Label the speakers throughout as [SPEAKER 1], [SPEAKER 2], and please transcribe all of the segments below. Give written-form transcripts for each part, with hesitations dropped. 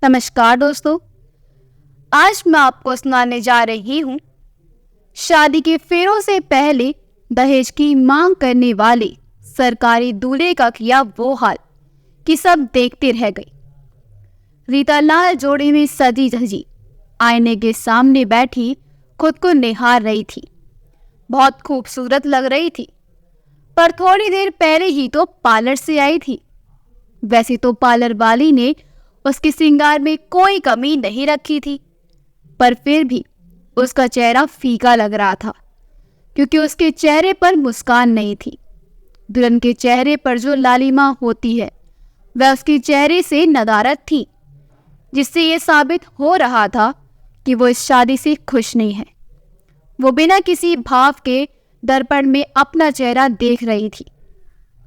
[SPEAKER 1] नमस्कार दोस्तों, आज मैं आपको सुनाने जा रही हूँ शादी के फेरों से पहले दहेज की मांग करने वाले सरकारी दूल्हे का किया वो हाल कि सब देखते रह गए। रीता लाल जोड़े में सजी धजी आईने के सामने बैठी खुद को निहार रही थी। बहुत खूबसूरत लग रही थी, पर थोड़ी देर पहले ही तो पार्लर से आई थी। वैसे तो पार्लर वाली ने उसके श्रृंगार में कोई कमी नहीं रखी थी, पर फिर भी उसका चेहरा फीका लग रहा था, क्योंकि उसके चेहरे पर मुस्कान नहीं थी। दुल्हन के चेहरे पर जो लालिमा होती है वह उसके चेहरे से नदारद थी, जिससे ये साबित हो रहा था कि वो इस शादी से खुश नहीं है। वो बिना किसी भाव के दर्पण में अपना चेहरा देख रही थी।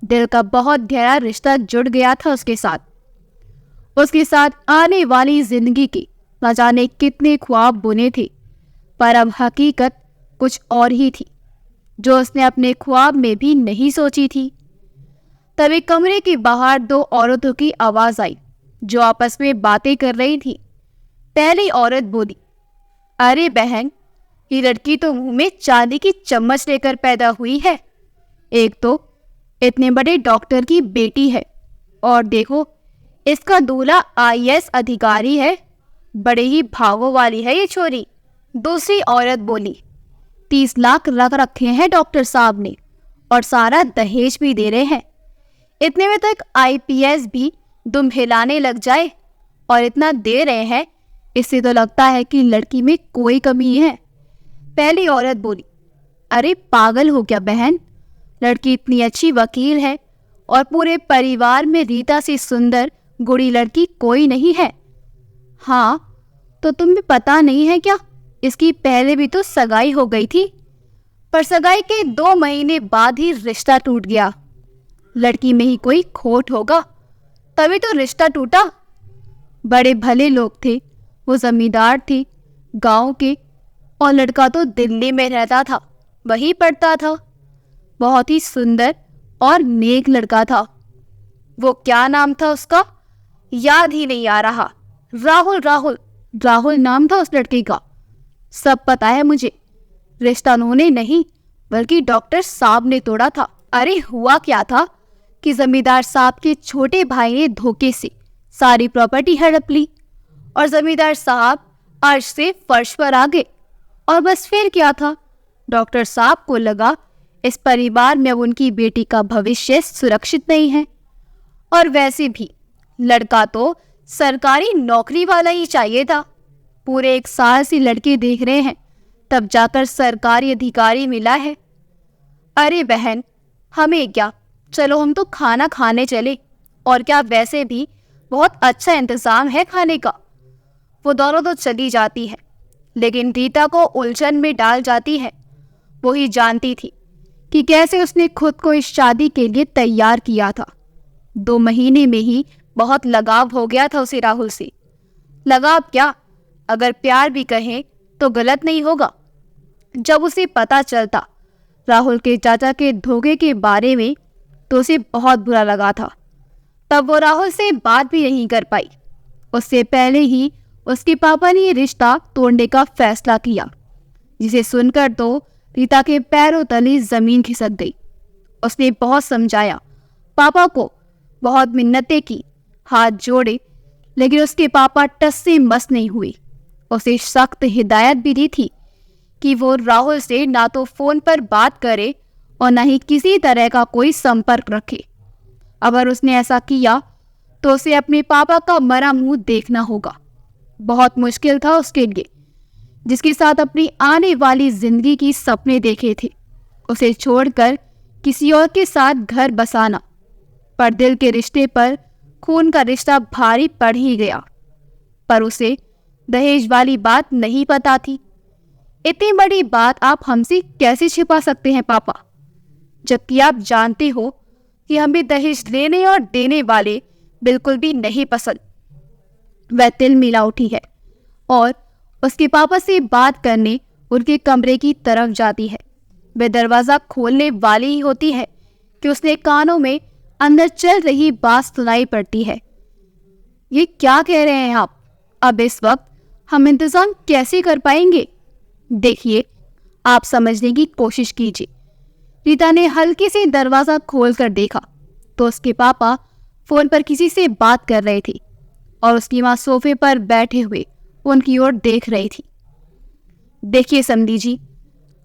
[SPEAKER 1] दिल का बहुत गहरा रिश्ता जुड़ गया था उसके साथ आने वाली जिंदगी के न जाने कितने ख्वाब बुने थे, पर अब हकीकत कुछ और ही थी, जो उसने अपने ख्वाब में भी नहीं सोची थी। तभी कमरे के बाहर दो औरतों की आवाज आई, जो आपस में बातें कर रही थी। पहली औरत बोली, अरे बहन, ये लड़की तो मुंह में चांदी की चम्मच लेकर पैदा हुई है। एक तो इतने बड़े डॉक्टर की बेटी है, और देखो इसका दूल्हा आईएएस अधिकारी है। बड़े ही भावों वाली है ये छोरी। दूसरी औरत बोली, 30 लाख रख रखे हैं डॉक्टर साहब ने, और सारा दहेज भी दे रहे हैं। इतने में तो एक आईपीएस भी दुम हिलाने लग जाए, और इतना दे रहे हैं, इससे तो लगता है कि लड़की में कोई कमी है। पहली औरत बोली, अरे पागल हो क्या बहन, लड़की इतनी अच्छी वकील है, और पूरे परिवार में रीता से सुंदर गुड़ी लड़की कोई नहीं है। हाँ, तो तुम्हें पता नहीं है क्या, इसकी पहले भी तो सगाई हो गई थी, पर सगाई के 2 महीने बाद ही रिश्ता टूट गया। लड़की में ही कोई खोट होगा, तभी तो रिश्ता टूटा। बड़े भले लोग थे, वो जमींदार थे गांव के, और लड़का तो दिल्ली में रहता था, वही पढ़ता था। बहुत ही सुंदर और नेक लड़का था। वो क्या नाम था उसका, याद ही नहीं आ रहा। राहुल नाम था उस लड़के का। सब पता है मुझे। रिश्ता उन्होंने नहीं, बल्कि डॉक्टर साहब ने तोड़ा था। अरे हुआ क्या था कि जमींदार साहब के छोटे भाई ने धोखे से सारी प्रॉपर्टी हड़प ली, और जमींदार साहब अर्श से फर्श पर आ गए। और बस फिर क्या था, डॉक्टर साहब को लगा इस परिवार में अब उनकी बेटी का भविष्य सुरक्षित नहीं है, और वैसे भी लड़का तो सरकारी नौकरी वाला ही चाहिए था। पूरे 1 साल से लड़के देख रहे हैं, तब जाकर सरकारी अधिकारी मिला है। अरे बहन, हमें क्या, चलो हम तो खाना खाने चले, और क्या वैसे भी बहुत अच्छा इंतजाम है खाने का। वो दोनों तो चली जाती है, लेकिन रीता को उलझन में डाल जाती है। वो ही जानती थी कि कैसे उसने खुद को इस शादी के लिए तैयार किया था। 2 महीने में ही बहुत लगाव हो गया था उसे राहुल से। लगाव क्या, अगर प्यार भी कहें तो गलत नहीं होगा। जब उसे पता चलता राहुल के चाचा के धोखे के बारे में, तो उसे बहुत बुरा लगा था। तब वो राहुल से बात भी नहीं कर पाई। उससे पहले ही उसके पापा ने ये रिश्ता तोड़ने का फैसला किया, जिसे सुनकर तो रीता के पैरों तले जमीन खिसक गई। उसने बहुत समझाया, पापा को बहुत मिन्नतें की, हाथ जोड़े, लेकिन उसके पापा टस से मस नहीं हुए। उसे सख्त हिदायत भी दी थी कि वो राहुल से ना तो फोन पर बात करे और ना ही किसी तरह का कोई संपर्क रखे। अगर उसने ऐसा किया तो उसे अपने पापा का मरा मुंह देखना होगा। बहुत मुश्किल था उसके लिए, जिसके साथ अपनी आने वाली जिंदगी की सपने देखे थे, उसे छोड़कर किसी और के साथ घर बसाना। पर दिल के रिश्ते पर खून का रिश्ता भारी पड़ ही गया। पर उसे दहेज वाली बात नहीं पता थी। इतनी बड़ी बात आप हमसे कैसे छिपा सकते हैं पापा, जबकि आप जानते हो कि हमें दहेज लेने और देने वाले बिल्कुल भी नहीं पसंद। वह तिल मिला उठी है और उसके पापा से बात करने उनके कमरे की तरफ जाती है। वह दरवाजा खोलने वाली ही होती है कि उसने कानों में अंदर चल रही बात सुनाई पड़ती है। ये क्या कह रहे हैं आप? अब इस वक्त हम इंतजाम कैसे कर पाएंगे? देखिए, आप समझने की कोशिश कीजिए। रीता ने हल्के से दरवाजा खोलकर देखा तो उसके पापा फोन पर किसी से बात कर रहे थे और उसकी माँ सोफे पर बैठे हुए उनकी ओर देख रही थी। देखिए समधी जी,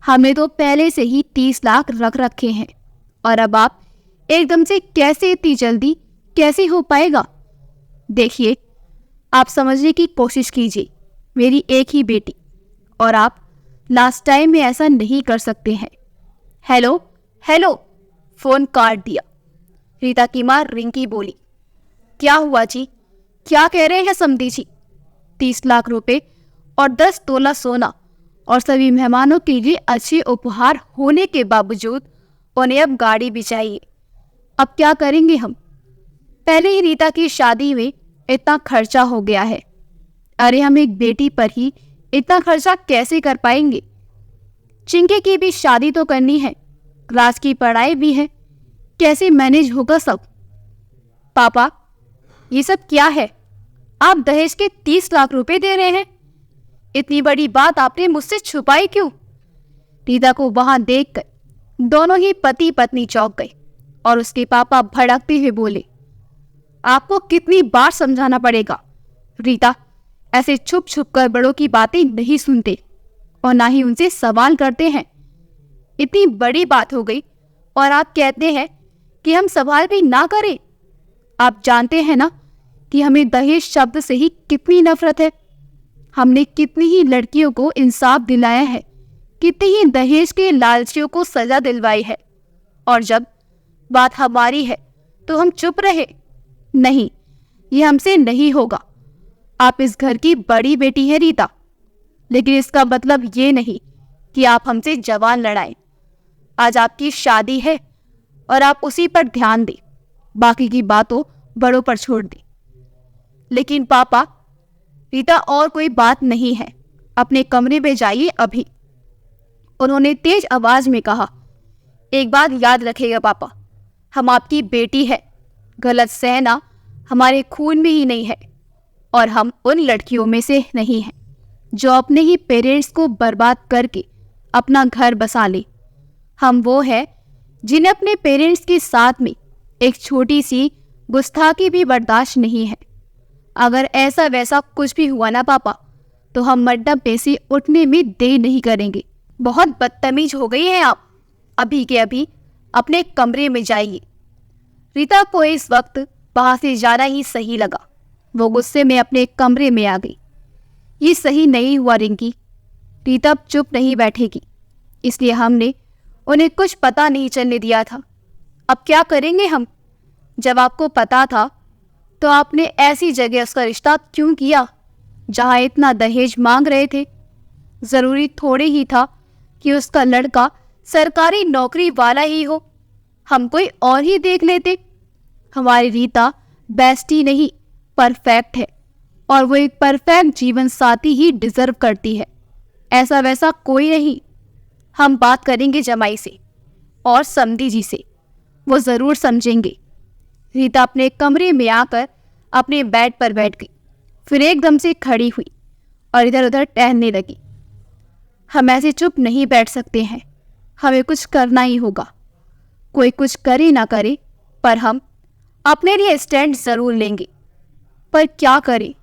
[SPEAKER 1] हमने तो पहले से ही 30 लाख रख रखे हैं और अब आप एकदम से कैसे इतनी जल्दी कैसे हो पाएगा? देखिए, आप समझने की कोशिश कीजिए। मेरी एक ही बेटी और आप लास्ट टाइम में ऐसा नहीं कर सकते हैं। हेलो हेलो, फोन काट दिया। रीता की माँ रिंकी बोली, क्या हुआ जी? क्या कह रहे हैं समधी जी? 30 लाख रुपए और 10 तोला सोना और सभी मेहमानों के लिए अच्छे उपहार होने के बावजूद उन्हें अब गाड़ी भी चाहिए। अब क्या करेंगे हम? पहले ही रीता की शादी में इतना खर्चा हो गया है। अरे हम एक बेटी पर ही इतना खर्चा कैसे कर पाएंगे? चिंकी की भी शादी तो करनी है, राज की पढ़ाई भी है, कैसे मैनेज होगा सब? पापा, ये सब क्या है? आप दहेज के 30 लाख रुपए दे रहे हैं। इतनी बड़ी बात आपने मुझसे छुपाई क्यों? रीता को वहां देखकर दोनों ही पति पत्नी चौंक गए और उसके पापा भड़कते हुए बोले, आपको कितनी बार समझाना पड़ेगा? रीता ऐसे छुप छुप कर बड़ों की बातें नहीं सुनते और ना ही उनसे सवाल करते हैं। इतनी बड़ी बात हो गई और आप कहते हैं कि हम सवाल भी ना करें। आप जानते हैं ना कि हमें दहेज शब्द से ही कितनी नफरत है। हमने कितनी ही लड़कियों को इंसाफ दिलाया है, कितनी ही दहेज के लालचियों को सजा दिलवाई है, और जब बात हमारी है तो हम चुप रहे। नहीं, ये हमसे नहीं होगा। आप इस घर की बड़ी बेटी है रीता, लेकिन इसका मतलब ये नहीं कि आप हमसे जवान लड़ाएं। आज आपकी शादी है और आप उसी पर ध्यान दें, बाकी की बातों बड़ों पर छोड़ दें। लेकिन पापा, रीता और कोई बात नहीं है, अपने कमरे में जाइए अभी, उन्होंने तेज आवाज में कहा। एक बात याद रखिएगा पापा, हम आपकी बेटी है, गलत सहना हमारे खून में ही नहीं है और हम उन लड़कियों में से नहीं हैं जो अपने ही पेरेंट्स को बर्बाद करके अपना घर बसा ले। हम वो है जिन्हें अपने पेरेंट्स के साथ में एक छोटी सी गुस्ताखी भी बर्दाश्त नहीं है। अगर ऐसा वैसा कुछ भी हुआ ना पापा, तो हम मंडप पे से उठने में देर नहीं करेंगे। बहुत बदतमीज हो गई हैं आप, अभी के अभी अपने कमरे में जाइए। रीता को इस वक्त वहां से जाना ही सही लगा। वो गुस्से में अपने कमरे में आ गई। ये सही नहीं हुआ रिंकी, रीता अब चुप नहीं बैठेगी, इसलिए हमने उन्हें कुछ पता नहीं चलने दिया था। अब क्या करेंगे हम? जब आपको पता था तो आपने ऐसी जगह उसका रिश्ता क्यों किया जहां इतना दहेज मांग रहे थे? जरूरी थोड़े ही था कि उसका लड़का सरकारी नौकरी वाला ही हो, हम कोई और ही देख लेते। हमारी रीता बेस्टी नहीं, परफेक्ट है और वो एक परफेक्ट जीवन साथी ही डिजर्व करती है, ऐसा वैसा कोई नहीं। हम बात करेंगे जमाई से और समधी जी से, वो जरूर समझेंगे। रीता अपने कमरे में आकर अपने बेड पर बैठ गई, फिर एकदम से खड़ी हुई और इधर उधर टहलने लगी। हम ऐसे चुप नहीं बैठ सकते हैं, हमें कुछ करना ही होगा। कोई कुछ करे ना करे, पर हम अपने लिए स्टैंड जरूर लेंगे। पर क्या करें,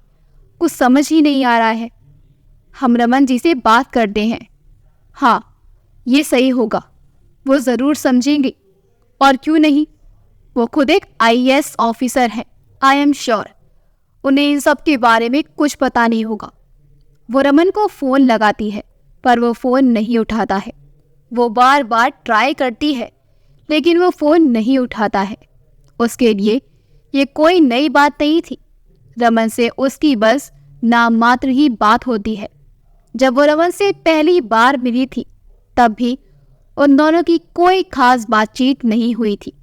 [SPEAKER 1] कुछ समझ ही नहीं आ रहा है। हम रमन जी से बात करते हैं। हाँ, ये सही होगा, वो ज़रूर समझेंगे। और क्यों नहीं, वो खुद एक IAS ऑफिसर हैं, आई एम श्योर उन्हें इन सब के बारे में कुछ पता नहीं होगा। वो रमन को फ़ोन लगाती है पर वो फ़ोन नहीं उठाता है। वो बार बार ट्राई करती है लेकिन वो फ़ोन नहीं उठाता है। उसके लिए ये कोई नई बात नहीं थी। रमन से उसकी बस नाम मात्र ही बात होती है। जब वो रमन से पहली बार मिली थी तब भी उन दोनों की कोई खास बातचीत नहीं हुई थी।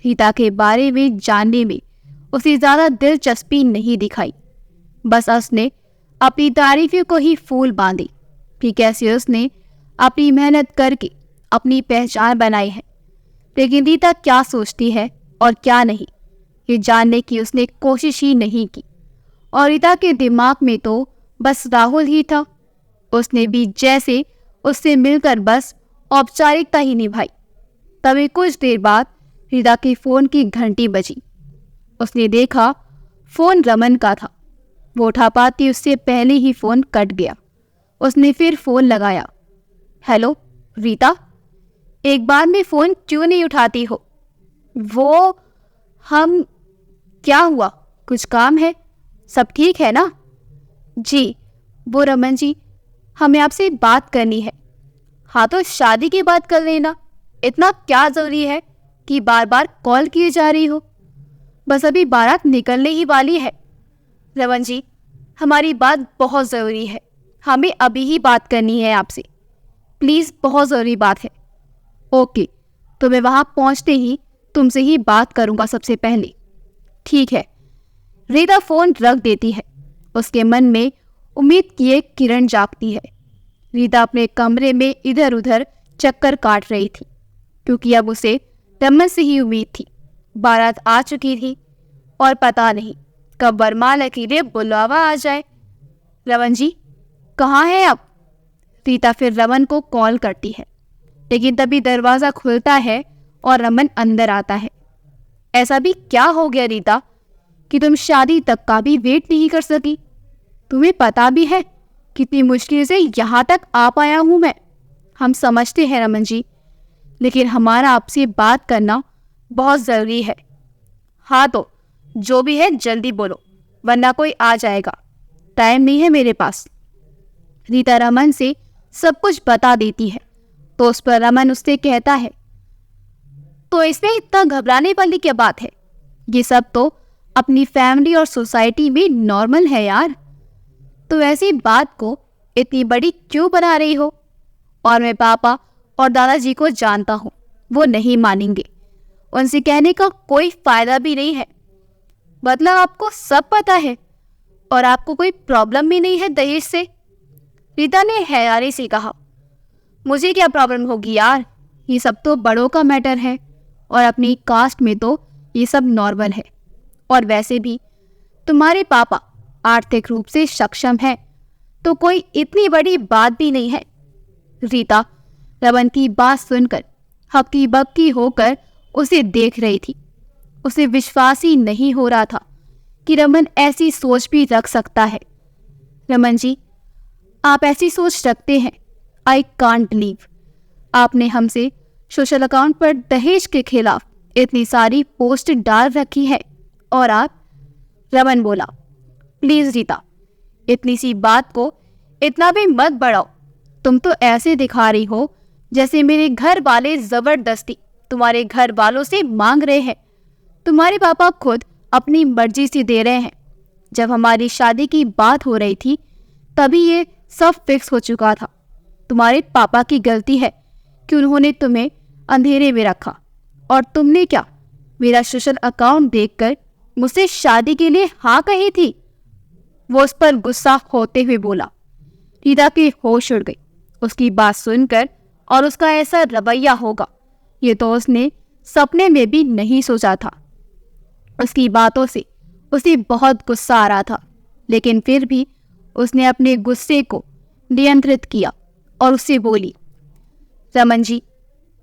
[SPEAKER 1] रीता के बारे में जानने में उसे ज़्यादा दिलचस्पी नहीं दिखाई। बस उसने अपनी तारीफों को ही फूल बांधी कि कैसे उसने अपनी मेहनत करके अपनी पहचान बनाई है। लेकिन रीता क्या सोचती है और क्या नहीं, ये जानने की उसने कोशिश ही नहीं की। और रीता के दिमाग में तो बस राहुल ही था। उसने भी जैसे उससे मिलकर बस औपचारिकता ही निभाई। तभी कुछ देर बाद रीता के फोन की घंटी बजी। उसने देखा फोन रमन का था। वो उठा पाती उससे पहले ही फोन कट गया। उसने फिर फोन लगाया। हेलो रीता, एक बार में फोन क्यों नहीं उठाती हो? वो हम क्या हुआ? कुछ काम है? सब ठीक है ना? जी वो रमन जी, हमें आपसे बात करनी है। हाँ तो शादी की बात कर लेना, इतना क्या जरूरी है कि बार बार कॉल किए जा रही हो? बस अभी बारात निकलने ही वाली है। रमन जी, हमारी बात बहुत ज़रूरी है, हमें अभी ही बात करनी है आपसे, प्लीज़ बहुत ज़रूरी बात है। ओके, तो मैं वहाँ पहुँचते ही तुमसे ही बात करूँगा सबसे पहले। ठीक है। रीता फ़ोन रख देती है। उसके मन में उम्मीद की एक किरण जागती है। रीता अपने कमरे में इधर उधर चक्कर काट रही थी, क्योंकि अब उसे रमन से ही उम्मीद थी। बारात आ चुकी थी और पता नहीं कब वरमाला के लिए बुलावा आ जाए। रमन जी कहाँ हैं आप? रीता फिर रमन को कॉल करती है, लेकिन तभी दरवाज़ा खुलता है और रमन अंदर आता है। ऐसा भी क्या हो गया रीता कि तुम शादी तक का भी वेट नहीं कर सकी? तुम्हें पता भी है कितनी मुश्किल से यहाँ तक आ पाया हूँ मैं। हम समझते हैं रमन जी, लेकिन हमारा आपसे बात करना बहुत ज़रूरी है। हाँ तो जो भी है जल्दी बोलो, वरना कोई आ जाएगा, टाइम नहीं है मेरे पास। रीता रमन से सब कुछ बता देती है, तो उस पर रमन उससे कहता है, तो इसमें इतना घबराने वाली क्या बात है? ये सब तो अपनी फैमिली और सोसाइटी में नॉर्मल है यार। तो ऐसी बात को इतनी बड़ी क्यों बना रही हो? और मैं पापा और दादाजी को जानता हूँ, वो नहीं मानेंगे। उनसे कहने का कोई फायदा भी नहीं है। मतलब आपको सब पता है और आपको कोई प्रॉब्लम भी नहीं है दहेज से? रीता ने हैरानी से कहा। मुझे क्या प्रॉब्लम होगी यार, ये सब तो बड़ों का मैटर है और अपनी कास्ट में तो ये सब नॉर्मल है। और वैसे भी तुम्हारे पापा आर्थिक रूप से सक्षम है, तो कोई इतनी बड़ी बात भी नहीं है। रीता रमन की बात सुनकर हक्की बक्की होकर उसे देख रही थी। उसे विश्वास ही नहीं हो रहा था कि रमन ऐसी सोच भी रख सकता है। रमन जी, आप ऐसी सोच रखते हैं, आई कांट बिलीव। आपने हमसे सोशल अकाउंट पर दहेज के खिलाफ इतनी सारी पोस्ट डाल रखी है और आप। रमन बोला, प्लीज रीता, इतनी सी बात को इतना भी मत बढ़ाओ। तुम तो ऐसे दिखा रही हो जैसे मेरे घर वाले जबरदस्ती तुम्हारे घर वालों से मांग रहे हैं। तुम्हारे पापा खुद अपनी मर्जी से दे रहे हैं। जब हमारी शादी की बात हो रही थी तभी ये सब फिक्स हो चुका था। तुम्हारे पापा की गलती है कि उन्होंने तुम्हें अंधेरे में रखा, और तुमने क्या मेरा सोशल अकाउंट देखकर मुझसे शादी के लिए हाँ कही थी? वो उस पर गुस्सा होते हुए बोला। रीता की होश उड़ गई उसकी बात सुनकर, और उसका ऐसा रवैया होगा ये तो उसने सपने में भी नहीं सोचा था। उसकी बातों से उसे बहुत गुस्सा आ रहा था, लेकिन फिर भी उसने अपने गुस्से को नियंत्रित किया और उससे बोली, रमन जी,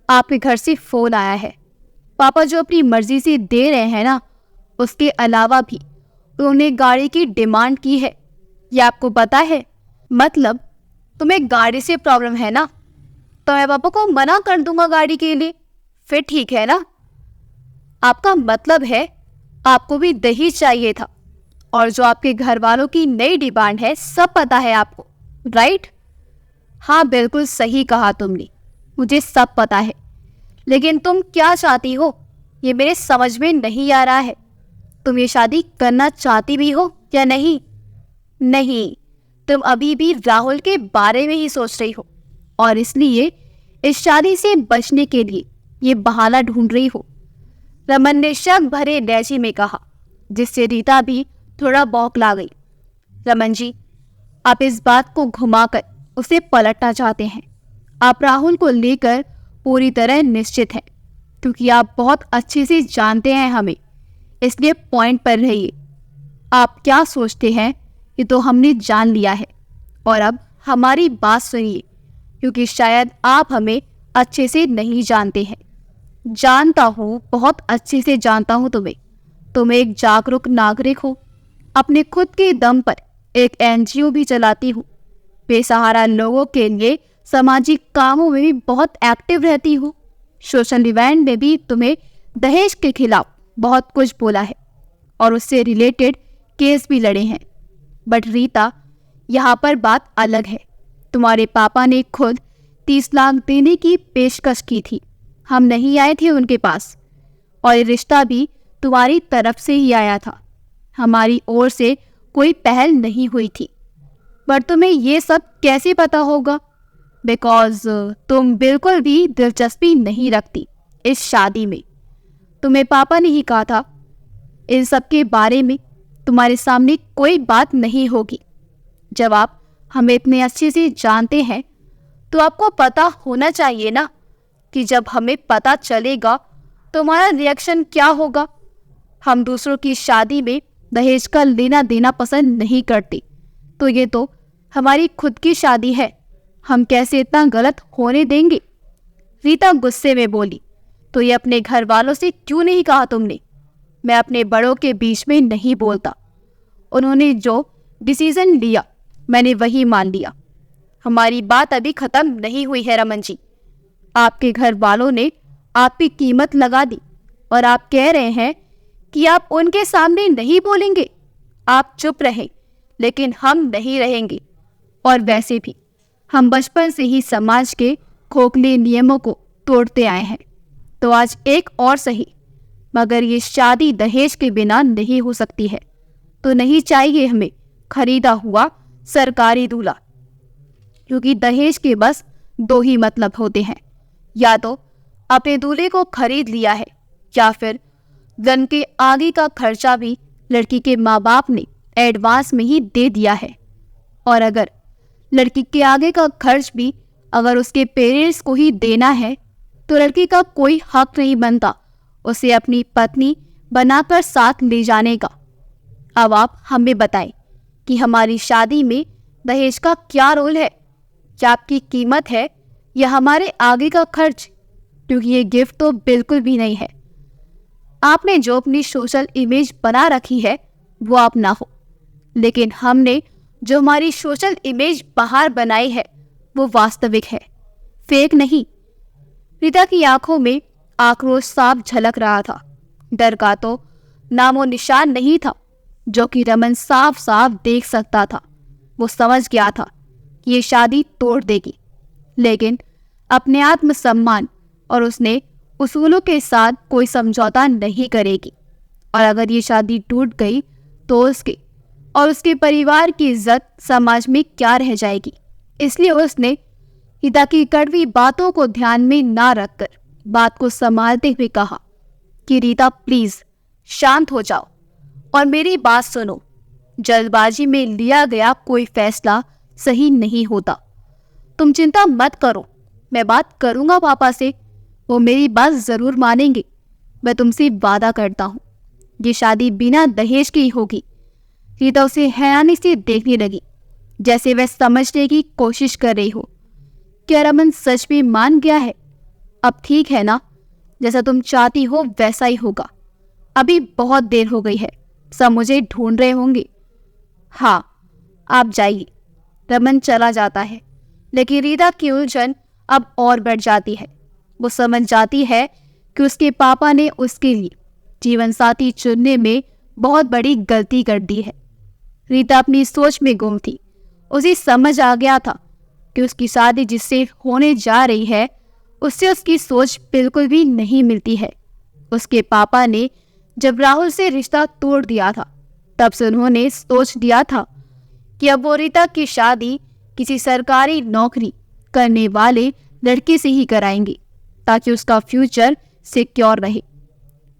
[SPEAKER 1] आपके घर से फोन आया है। पापा जो अपनी मर्जी से दे रहे हैं ना, उसके अलावा भी उन्होंने गाड़ी की डिमांड की है। ये आपको पता है? मतलब तुम्हें गाड़ी से प्रॉब्लम है ना, तो मैं पापा को मना कर दूंगा गाड़ी के लिए, फिर ठीक है ना? आपका मतलब है आपको भी दहेज चाहिए था, और जो आपके घर वालों की नई डिमांड है सब पता है आपको, राइट? हाँ बिल्कुल सही कहा तुमने, मुझे सब पता है। लेकिन तुम क्या चाहती हो ये मेरे समझ में नहीं आ रहा है। तुम ये शादी करना चाहती भी हो या नहीं? नहीं, तुम अभी भी राहुल के बारे में ही सोच रही हो और इसलिए इस शादी से बचने के लिए ये बहाना ढूंढ रही हो। रमन ने शक भरे लहजे में कहा, जिससे रीता भी थोड़ा बौखला गई। रमन जी, आप इस बात को घुमाकर उसे पलटना चाहते हैं। आप राहुल को लेकर पूरी तरह निश्चित हैं, क्योंकि आप बहुत अच्छे से जानते हैं हमें, इसलिए पॉइंट पर रहिए। आप क्या सोचते हैं ये तो हमने जान लिया है, और अब हमारी बात सुनिए, क्योंकि शायद आप हमें अच्छे से नहीं जानते हैं। जानता हूँ, बहुत अच्छे से जानता हूँ तुम्हें। तुम एक जागरूक नागरिक हो, अपने खुद के दम पर एक एनजीओ भी चलाती हूँ, बेसहारा लोगों के लिए सामाजिक कामों में भी बहुत एक्टिव रहती हूँ। सोशल इवेंट में भी तुम्हें दहेज के खिलाफ बहुत कुछ बोला है और उससे रिलेटेड केस भी लड़े हैं। बट रीता, यहाँ पर बात अलग है। तुम्हारे पापा ने खुद 30 लाख देने की पेशकश की थी। हम नहीं आए थे उनके पास, और ये रिश्ता भी तुम्हारी तरफ से ही आया था। हमारी ओर से कोई पहल नहीं हुई थी। पर तुम्हें ये सब कैसे पता होगा? बिकॉज तुम बिल्कुल भी दिलचस्पी नहीं रखती इस शादी में। तुम्हें पापा ने ही कहा था इन सब के बारे में तुम्हारे सामने कोई बात नहीं होगी। जब आप हमें इतने अच्छे से जानते हैं तो आपको पता होना चाहिए ना कि जब हमें पता चलेगा तो हमारा रिएक्शन क्या होगा। हम दूसरों की शादी में दहेज का लेना देना पसंद नहीं करते, तो ये तो हमारी खुद की शादी है, हम कैसे इतना गलत होने देंगे? रीता गुस्से में बोली, तो ये अपने घर वालों से क्यों नहीं कहा तुमने? मैं अपने बड़ों के बीच में नहीं बोलता। उन्होंने जो डिसीजन लिया मैंने वही मान लिया। हमारी बात अभी खत्म नहीं हुई है रमन जी। आपके घर वालों ने आपकी कीमत लगा दी और आप कह रहे हैं कि आप उनके सामने नहीं बोलेंगे। आप चुप रहें, लेकिन हम नहीं रहेंगे। और वैसे भी हम बचपन से ही समाज के खोखले नियमों को तोड़ते आए हैं, तो आज एक और सही, मगर ये शादी दहेज के बिना नहीं हो सकती है। तो नहीं चाहिए हमें खरीदा हुआ सरकारी दूल्हा, क्योंकि दहेज के बस 2 ही मतलब होते हैं, या तो अपने दूल्हे को खरीद लिया है या फिर धन के आगे का खर्चा भी लड़की के माँ बाप ने एडवांस में ही दे दिया है। और अगर लड़की के आगे का खर्च भी अगर उसके पेरेंट्स को ही देना है तो लड़की का कोई हक नहीं बनता उसे अपनी पत्नी बनाकर साथ ले जाने का। अब आप हमें बताएं कि हमारी शादी में दहेज का क्या रोल है? क्या आपकी कीमत है या हमारे आगे का खर्च? क्योंकि ये गिफ्ट तो बिल्कुल भी नहीं है। आपने जो अपनी सोशल इमेज बना रखी है वो आप ना हो, लेकिन हमने जो हमारी सोशल इमेज बाहर बनाई है वो वास्तविक है, फेक नहीं। रीता की आंखों में आक्रोश साफ झलक रहा था। डर का तो नामो निशान नहीं था, जो कि रमन साफ साफ देख सकता था। वो समझ गया था कि ये शादी तोड़ देगी, लेकिन अपने आत्मसम्मान और उसने उसूलों के साथ कोई समझौता नहीं करेगी। और अगर ये शादी टूट गई तो उसके और उसके परिवार की इज्जत समाज में क्या रह जाएगी। इसलिए उसने रीता की कड़वी बातों को ध्यान में ना रखकर बात को संभालते हुए कहा कि रीता प्लीज शांत हो जाओ और मेरी बात सुनो। जल्दबाजी में लिया गया कोई फैसला सही नहीं होता। तुम चिंता मत करो, मैं बात करूंगा पापा से, वो मेरी बात जरूर मानेंगे। मैं तुमसे वादा करता हूँ ये शादी बिना दहेज की ही होगी। रीता उसे हैरानी से देखने लगी, जैसे वह समझने की कोशिश कर रही हो। क्या रमन सच में मान गया है? अब ठीक है ना, जैसा तुम चाहती हो वैसा ही होगा। अभी बहुत देर हो गई है, सब मुझे ढूंढ रहे होंगे। हाँ, आप जाइए। रमन चला जाता है, लेकिन रीता की उलझन अब और बढ़ जाती है। वो समझ जाती है कि उसके पापा ने उसके लिए जीवन साथी चुनने में बहुत बड़ी गलती कर दी है। रीता अपनी सोच में गुम थी। उसे समझ आ गया था कि उसकी शादी जिससे होने जा रही है उससे उसकी सोच बिल्कुल भी नहीं मिलती है। उसके पापा ने जब राहुल से रिश्ता तोड़ दिया था तब से उन्होंने सोच दिया था कि अब वो रीता की शादी किसी सरकारी नौकरी करने वाले लड़के से ही कराएंगे ताकि उसका फ्यूचर सिक्योर रहे।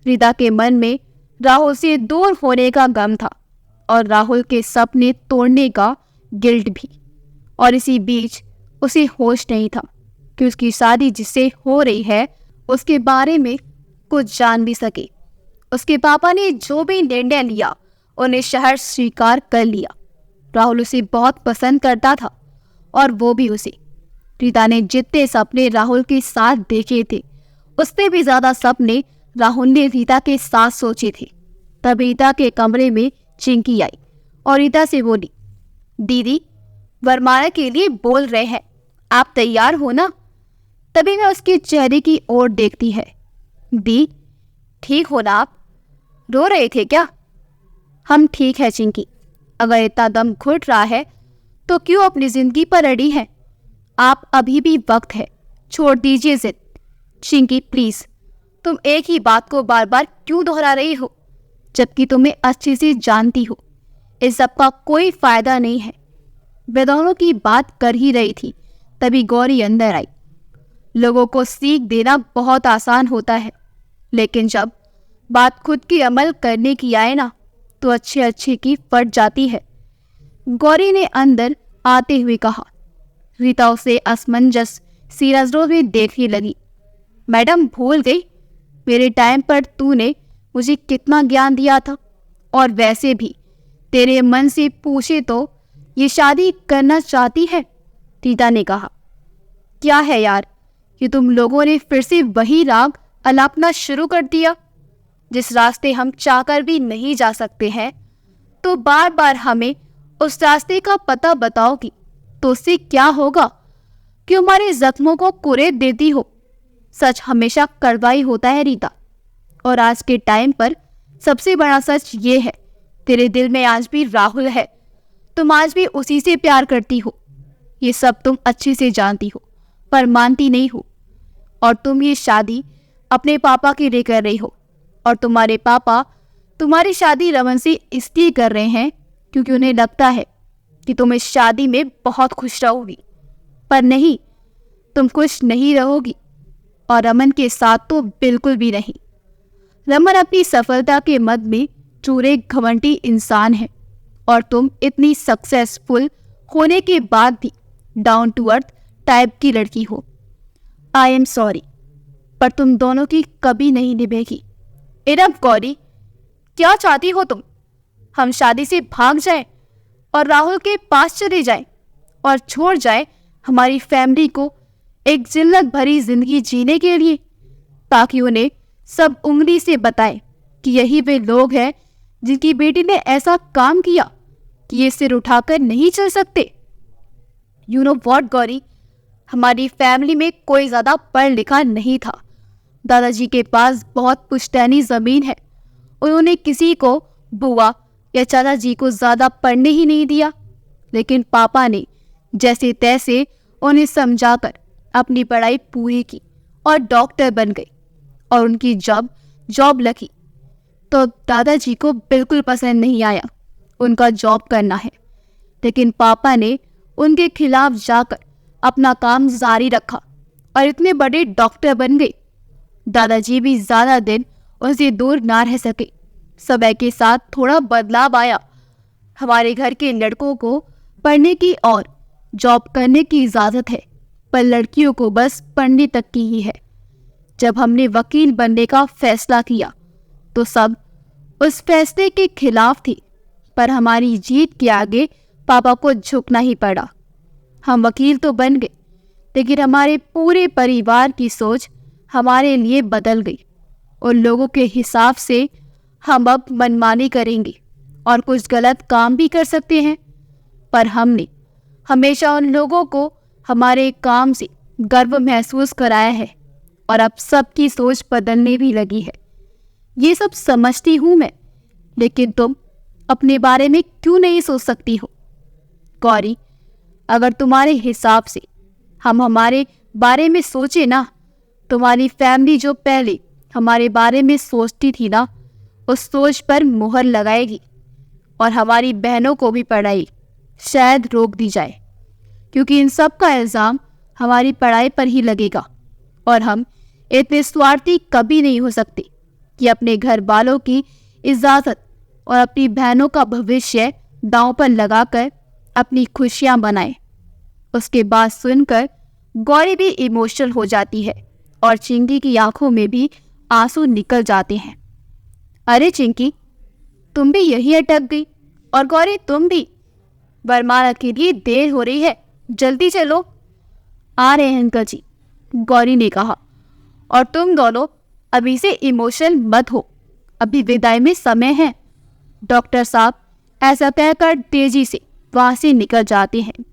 [SPEAKER 1] रीता के मन में राहुल से दूर होने का गम था और राहुल के सपने तोड़ने का गिल्ट भी। और इसी बीच उसे होश नहीं था कि उसकी शादी जिससे हो रही है उसके बारे में कुछ जान भी सके। उसके पापा ने जो भी निर्णय लिया उन्हें शहर स्वीकार कर लिया। राहुल उसे बहुत पसंद करता था और वो भी उसे। रीता ने जितने सपने राहुल के साथ देखे थे उससे भी ज्यादा सपने राहुल ने रीता के साथ सोचे थे। तब रीता के कमरे में चिंकी आई और रीता से बोली, दीदी वरमाला के लिए बोल रहे हैं, आप तैयार हो ना? तभी मैं उसके चेहरे की ओर देखती है। दी ठीक हो ना आप? रो रहे थे क्या? हम ठीक है चिंकी, अगर इतना दम घुट रहा है तो क्यों अपनी जिंदगी पर अड़ी है? आप अभी भी वक्त है, छोड़ दीजिए जिद। चिंकी प्लीज, तुम एक ही बात को बार बार क्यों दोहरा रही हो, जबकि तुम्हें अच्छे से जानती हो इस सब का कोई फायदा नहीं है। वे दोनों की बात कर ही रही थी तभी गौरी अंदर आई। लोगों को सीख देना बहुत आसान होता है, लेकिन जब बात खुद की अमल करने की आए ना तो अच्छे अच्छे की फट जाती है। गौरी ने अंदर आते हुए कहा। रीता उसे असमंजस सी नजरों में देखने लगी। मैडम भूल गई मेरे टाइम पर तूने मुझे कितना ज्ञान दिया था, और वैसे भी तेरे मन से पूछे तो ये शादी करना चाहती है? रीता ने कहा। क्या है यार, कि तुम लोगों ने फिर से वही राग अलापना शुरू कर दिया। जिस रास्ते हम चाहकर भी नहीं जा सकते हैं तो बार बार हमें उस रास्ते का पता बताओगी तो उससे क्या होगा? क्यों हमारे जख्मों को कुरेद देती हो? सच हमेशा कड़वा ही होता है रीता, और आज के टाइम पर सबसे बड़ा सच ये है, तेरे दिल में आज भी राहुल है। तुम आज भी उसी से प्यार करती हो। ये सब तुम अच्छे से जानती हो पर मानती नहीं हो। और तुम ये शादी अपने पापा के लिए कर रही हो, और तुम्हारे पापा तुम्हारी शादी रमन से इसलिए कर रहे हैं क्योंकि उन्हें लगता है कि तुम इस शादी में बहुत खुश रहोगी। पर नहीं, तुम खुश नहीं रहोगी, और रमन के साथ तो बिल्कुल भी नहीं। रमन अपनी सफलता के मद में चूरे घमंडी इंसान है, और तुम इतनी सक्सेसफुल होने के बाद भी डाउन टू अर्थ टाइप की लड़की हो। आई एम सॉरी, पर तुम दोनों की कभी नहीं निभेगी। इनफ गौरी, क्या चाहती हो तुम? हम शादी से भाग जाएं और राहुल के पास चले जाएं और छोड़ जाएं हमारी फैमिली को एक जिल्लत भरी जिंदगी जीने के लिए, ताकि उन्हें सब उंगली से बताएं कि यही वे लोग हैं जिनकी बेटी ने ऐसा काम किया कि ये सिर उठाकर नहीं चल सकते। यू नो व्हाट गौरी, हमारी फैमिली में कोई ज्यादा पढ़ लिखा नहीं था। दादाजी के पास बहुत पुश्तैनी जमीन है। उन्होंने किसी को बुआ या चाचा जी को ज्यादा पढ़ने ही नहीं दिया, लेकिन पापा ने जैसे तैसे उन्हें समझाकर अपनी पढ़ाई पूरी की और डॉक्टर बन गए। और उनकी जब जॉब लगी तो दादाजी को बिल्कुल पसंद नहीं आया उनका जॉब करना है, लेकिन पापा ने उनके खिलाफ जाकर अपना काम जारी रखा और इतने बड़े डॉक्टर बन गए। दादाजी भी ज्यादा दिन उनसे दूर ना रह सके। समय के साथ थोड़ा बदलाव आया। हमारे घर के लड़कों को पढ़ने की और जॉब करने की इजाज़त है, पर लड़कियों को बस पढ़ने तक की ही है। जब हमने वकील बनने का फैसला किया तो सब उस फैसले के खिलाफ थे, पर हमारी जीत के आगे पापा को झुकना ही पड़ा। हम वकील तो बन गए, लेकिन हमारे पूरे परिवार की सोच हमारे लिए बदल गई। उन लोगों के हिसाब से हम अब मनमानी करेंगे और कुछ गलत काम भी कर सकते हैं, पर हमने हमेशा उन लोगों को हमारे काम से गर्व महसूस कराया है, और अब सबकी सोच बदलने भी लगी है। ये सब समझती हूँ मैं, लेकिन तुम अपने बारे में क्यों नहीं सोच सकती हो? गौरी, अगर तुम्हारे हिसाब से हम हमारे बारे में सोचे ना, तुम्हारी फैमिली जो पहले हमारे बारे में सोचती थी ना, उस सोच पर मुहर लगाएगी, और हमारी बहनों को भी पढ़ाई शायद रोक दी जाए, क्योंकि इन सब का इल्ज़ाम हमारी पढ़ाई पर ही लगेगा। और हम इतने स्वार्थी कभी नहीं हो सकते कि अपने घर वालों की इजाज़त और अपनी बहनों का भविष्य दांव पर लगाकर अपनी खुशियां बनाएं। उसके बाद सुनकर गौरी भी इमोशनल हो जाती है और चिंकी की आंखों में भी आंसू निकल जाते हैं। अरे चिंकी, तुम भी यही अटक गई। और गौरी तुम भी। वरमाला के लिए देर हो रही है, जल्दी चलो। आ रहे हैं अंकल जी, गौरी ने कहा। और तुम दोनों अभी से इमोशनल मत हो, अभी विदाई में समय है। डॉक्टर साहब ऐसा कहकर तेजी से वहां से निकल जाते हैं।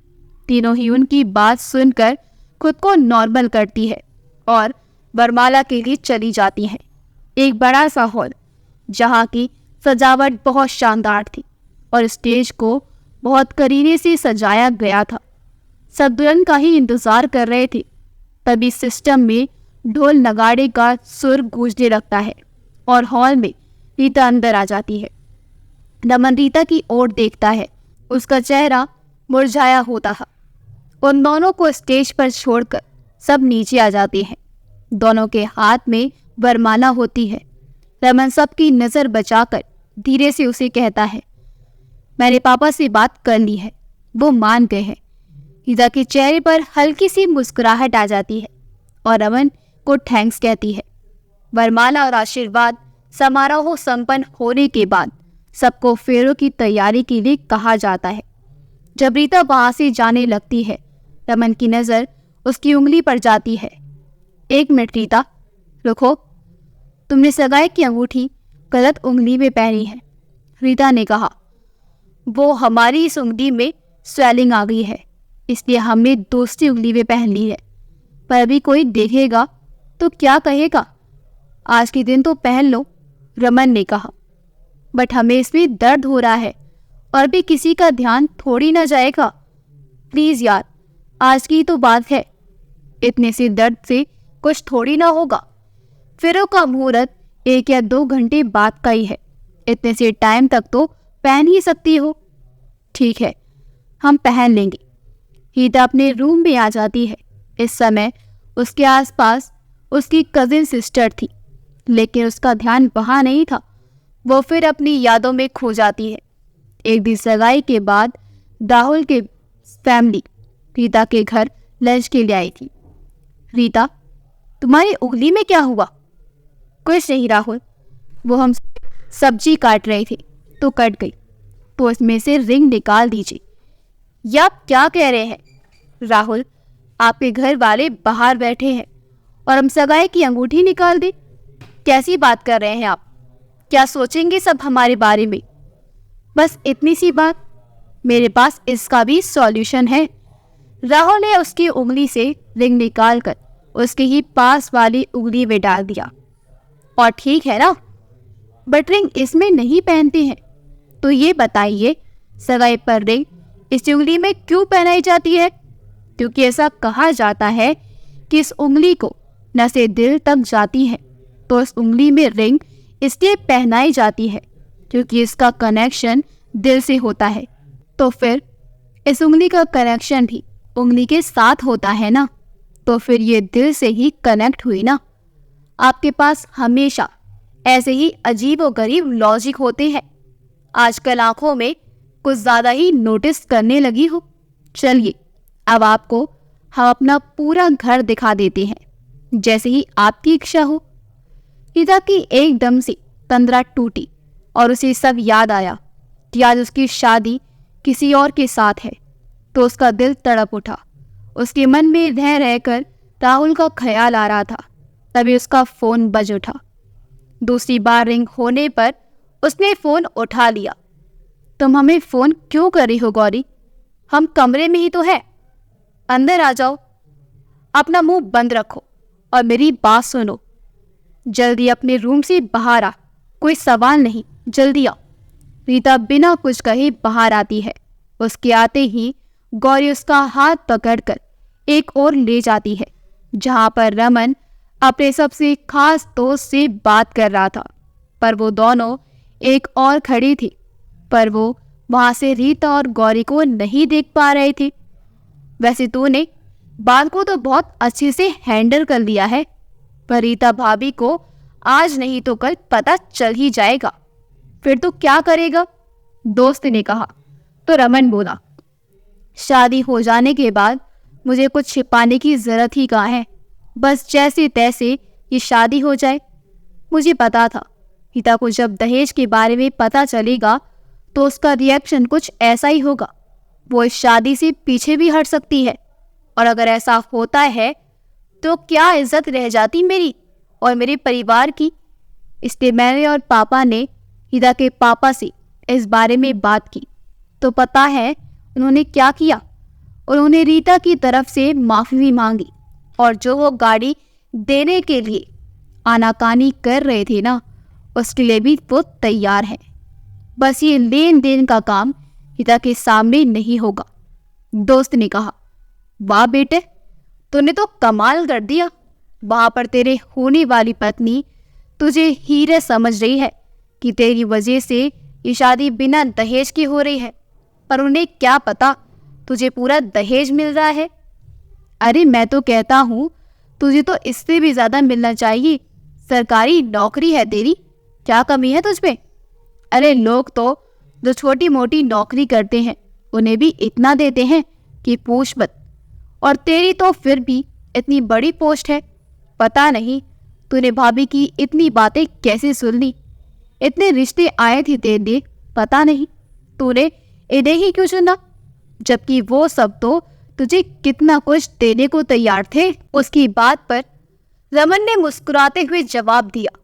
[SPEAKER 1] तीनों ही उनकी बात सुनकर खुद को नॉर्मल करती है और वरमाला के लिए चली जाती हैं। एक बड़ा सा हॉल जहाँ की सजावट बहुत शानदार थी और स्टेज को बहुत करीने से सजाया गया था। सब दुल्हन का ही इंतजार कर रहे थे। तभी सिस्टम में ढोल नगाड़े का सुर गूंजने लगता है और हॉल में रीता अंदर आ जाती है। रमन रीता की ओर देखता है, उसका चेहरा मुरझाया होता था। उन दोनों को स्टेज पर छोड़कर सब नीचे आ जाते हैं। दोनों के हाथ में वरमाला होती है। रमन सबकी नज़र बचाकर धीरे से उसे कहता है, मैंने पापा से बात कर ली है, वो मान गए हैं। रीता के चेहरे पर हल्की सी मुस्कुराहट आ जाती है और रमन को थैंक्स कहती है। वरमाला और आशीर्वाद समारोह संपन्न होने के बाद सबको फेरों की तैयारी के लिए कहा जाता है। जब रीता वहां से जाने लगती है, रमन की नज़र उसकी उंगली पर जाती है। एक मिनट रीता, रुको, तुमने सगाई की अंगूठी गलत उंगली में पहनी है, रीता ने कहा। वो हमारी इस उंगली में स्वेलिंग आ गई है, इसलिए हमने दूसरी उंगली में पहन ली है। पर अभी कोई देखेगा तो क्या कहेगा? आज के दिन तो पहन लो, रमन ने कहा। बट हमें इसमें दर्द हो रहा है और भी किसी का ध्यान थोड़ी ना जाएगा। प्लीज़ यार, आज की तो बात है, इतने से दर्द से कुछ थोड़ी ना होगा। फेरों का मुहूर्त 1 या 2 घंटे बाद का ही है, इतने से टाइम तक तो पहन ही सकती हो। ठीक है, हम पहन लेंगे। रीता अपने रूम में आ जाती है। इस समय उसके आसपास उसकी कजिन सिस्टर थी, लेकिन उसका ध्यान वहाँ नहीं था। वो फिर अपनी यादों में खो जाती है। एक दिन सगाई के बाद राहुल के फैमिली रीता के घर लंच के लिए आई थी। रीता, तुम्हारी उंगली में क्या हुआ? कुछ नहीं राहुल, वो हम सब्जी काट रहे थे तो कट गई, तो इसमें से रिंग निकाल दीजिए। ये आप क्या कह रहे हैं राहुल? आपके घर वाले बाहर बैठे हैं और हम सगाई की अंगूठी निकाल दें? कैसी बात कर रहे हैं आप? क्या सोचेंगे सब हमारे बारे में? बस इतनी सी बात, मेरे पास इसका भी सॉल्यूशन है। राहुल ने उसकी उंगली से रिंग निकालकर उसके ही पास वाली उंगली में डाल दिया। और ठीक है ना, बट रिंग इसमें नहीं पहनते हैं, तो ये बताइए सगाई पर रिंग इस उंगली में क्यों पहनाई जाती है? क्योंकि ऐसा कहा जाता है कि इस उंगली को नसें दिल तक जाती हैं, तो इस उंगली में रिंग इसलिए पहनाई जाती है क्योंकि इसका कनेक्शन दिल से होता है। तो फिर इस उंगली का कनेक्शन भी उंगली के साथ होता है ना, तो फिर ये दिल से ही कनेक्ट हुई ना। आपके पास हमेशा ऐसे ही अजीब और गरीब लॉजिक होते हैं। आजकल आंखों में कुछ ज़्यादा ही नोटिस करने लगी हो। चलिए, अब आपको हम अपना पूरा घर दिखा देते हैं, जैसे ही आपकी इच्छा हो। रीता की एकदम से तंद्रा टूटी और उसे सब याद आया कि आज उसकी शादी किसी और के साथ है, तो उसका दिल तड़प उठा। उसके मन में रह रहकर राहुल का ख्याल आ रहा था। तभी उसका फ़ोन बज उठा। दूसरी बार रिंग होने पर उसने फ़ोन उठा लिया। तुम हमें फ़ोन क्यों कर रही हो गौरी? हम कमरे में ही तो हैं, अंदर आ जाओ। अपना मुंह बंद रखो और मेरी बात सुनो। जल्दी अपने रूम से बाहर आ, कोई सवाल नहीं, जल्दी आओ। रीता बिना कुछ कहे बाहर आती है। उसके आते ही गौरी उसका हाथ पकड़कर एक और ले जाती है, जहां पर रमन अपने सबसे खास दोस्त से बात कर रहा था। पर वो दोनों एक और खड़ी थी, पर वो वहां से रीता और गौरी को नहीं देख पा रहे थे। वैसे तूने बात को तो बहुत अच्छे से हैंडल कर लिया है, पर रीता भाभी को आज नहीं तो कल पता चल ही जाएगा। फिर तू क्या करेगा? दोस्त ने कहा। तो रमन बोला, शादी हो जाने के बाद मुझे कुछ छिपाने की जरूरत ही कहाँ है। बस जैसे तैसे ये शादी हो जाए। मुझे पता था रीता को जब दहेज के बारे में पता चलेगा तो उसका रिएक्शन कुछ ऐसा ही होगा। वो इस शादी से पीछे भी हट सकती है, और अगर ऐसा होता है तो क्या इज्जत रह जाती मेरी और मेरे परिवार की। इसलिए मैंने और पापा ने रीता के पापा से इस बारे में बात की। तो पता है उन्होंने क्या किया? उन्होंने रीता की तरफ से माफ़ी भी मांगी, और जो वो गाड़ी देने के लिए आनाकानी कर रहे थे ना, उसके लिए भी वो तैयार है। बस ये लेन देन का काम रीता के सामने नहीं होगा। दोस्त ने कहा, वाह बेटे, तूने तो कमाल कर दिया। वहां पर तेरे होने वाली पत्नी तुझे हीरे समझ रही है कि तेरी वजह से ये शादी बिना दहेज की हो रही है, पर उन्हें क्या पता तुझे पूरा दहेज मिल रहा है। अरे मैं तो कहता हूँ तुझे तो इससे भी ज़्यादा मिलना चाहिए। सरकारी नौकरी है तेरी, क्या कमी है तुझ पे? अरे लोग तो जो छोटी मोटी नौकरी करते हैं उन्हें भी इतना देते हैं कि पूछ मत, और तेरी तो फिर भी इतनी बड़ी पोस्ट है। पता नहीं तूने भाभी की इतनी बातें कैसे सुन ली। इतने रिश्ते आए थे तेरे लिए, पता नहीं तूने इन्हें ही क्यों चुना, जबकि वो सब तो तुझे कितना कुछ देने को तैयार थे। उसकी बात पर रमन ने मुस्कुराते हुए जवाब दिया,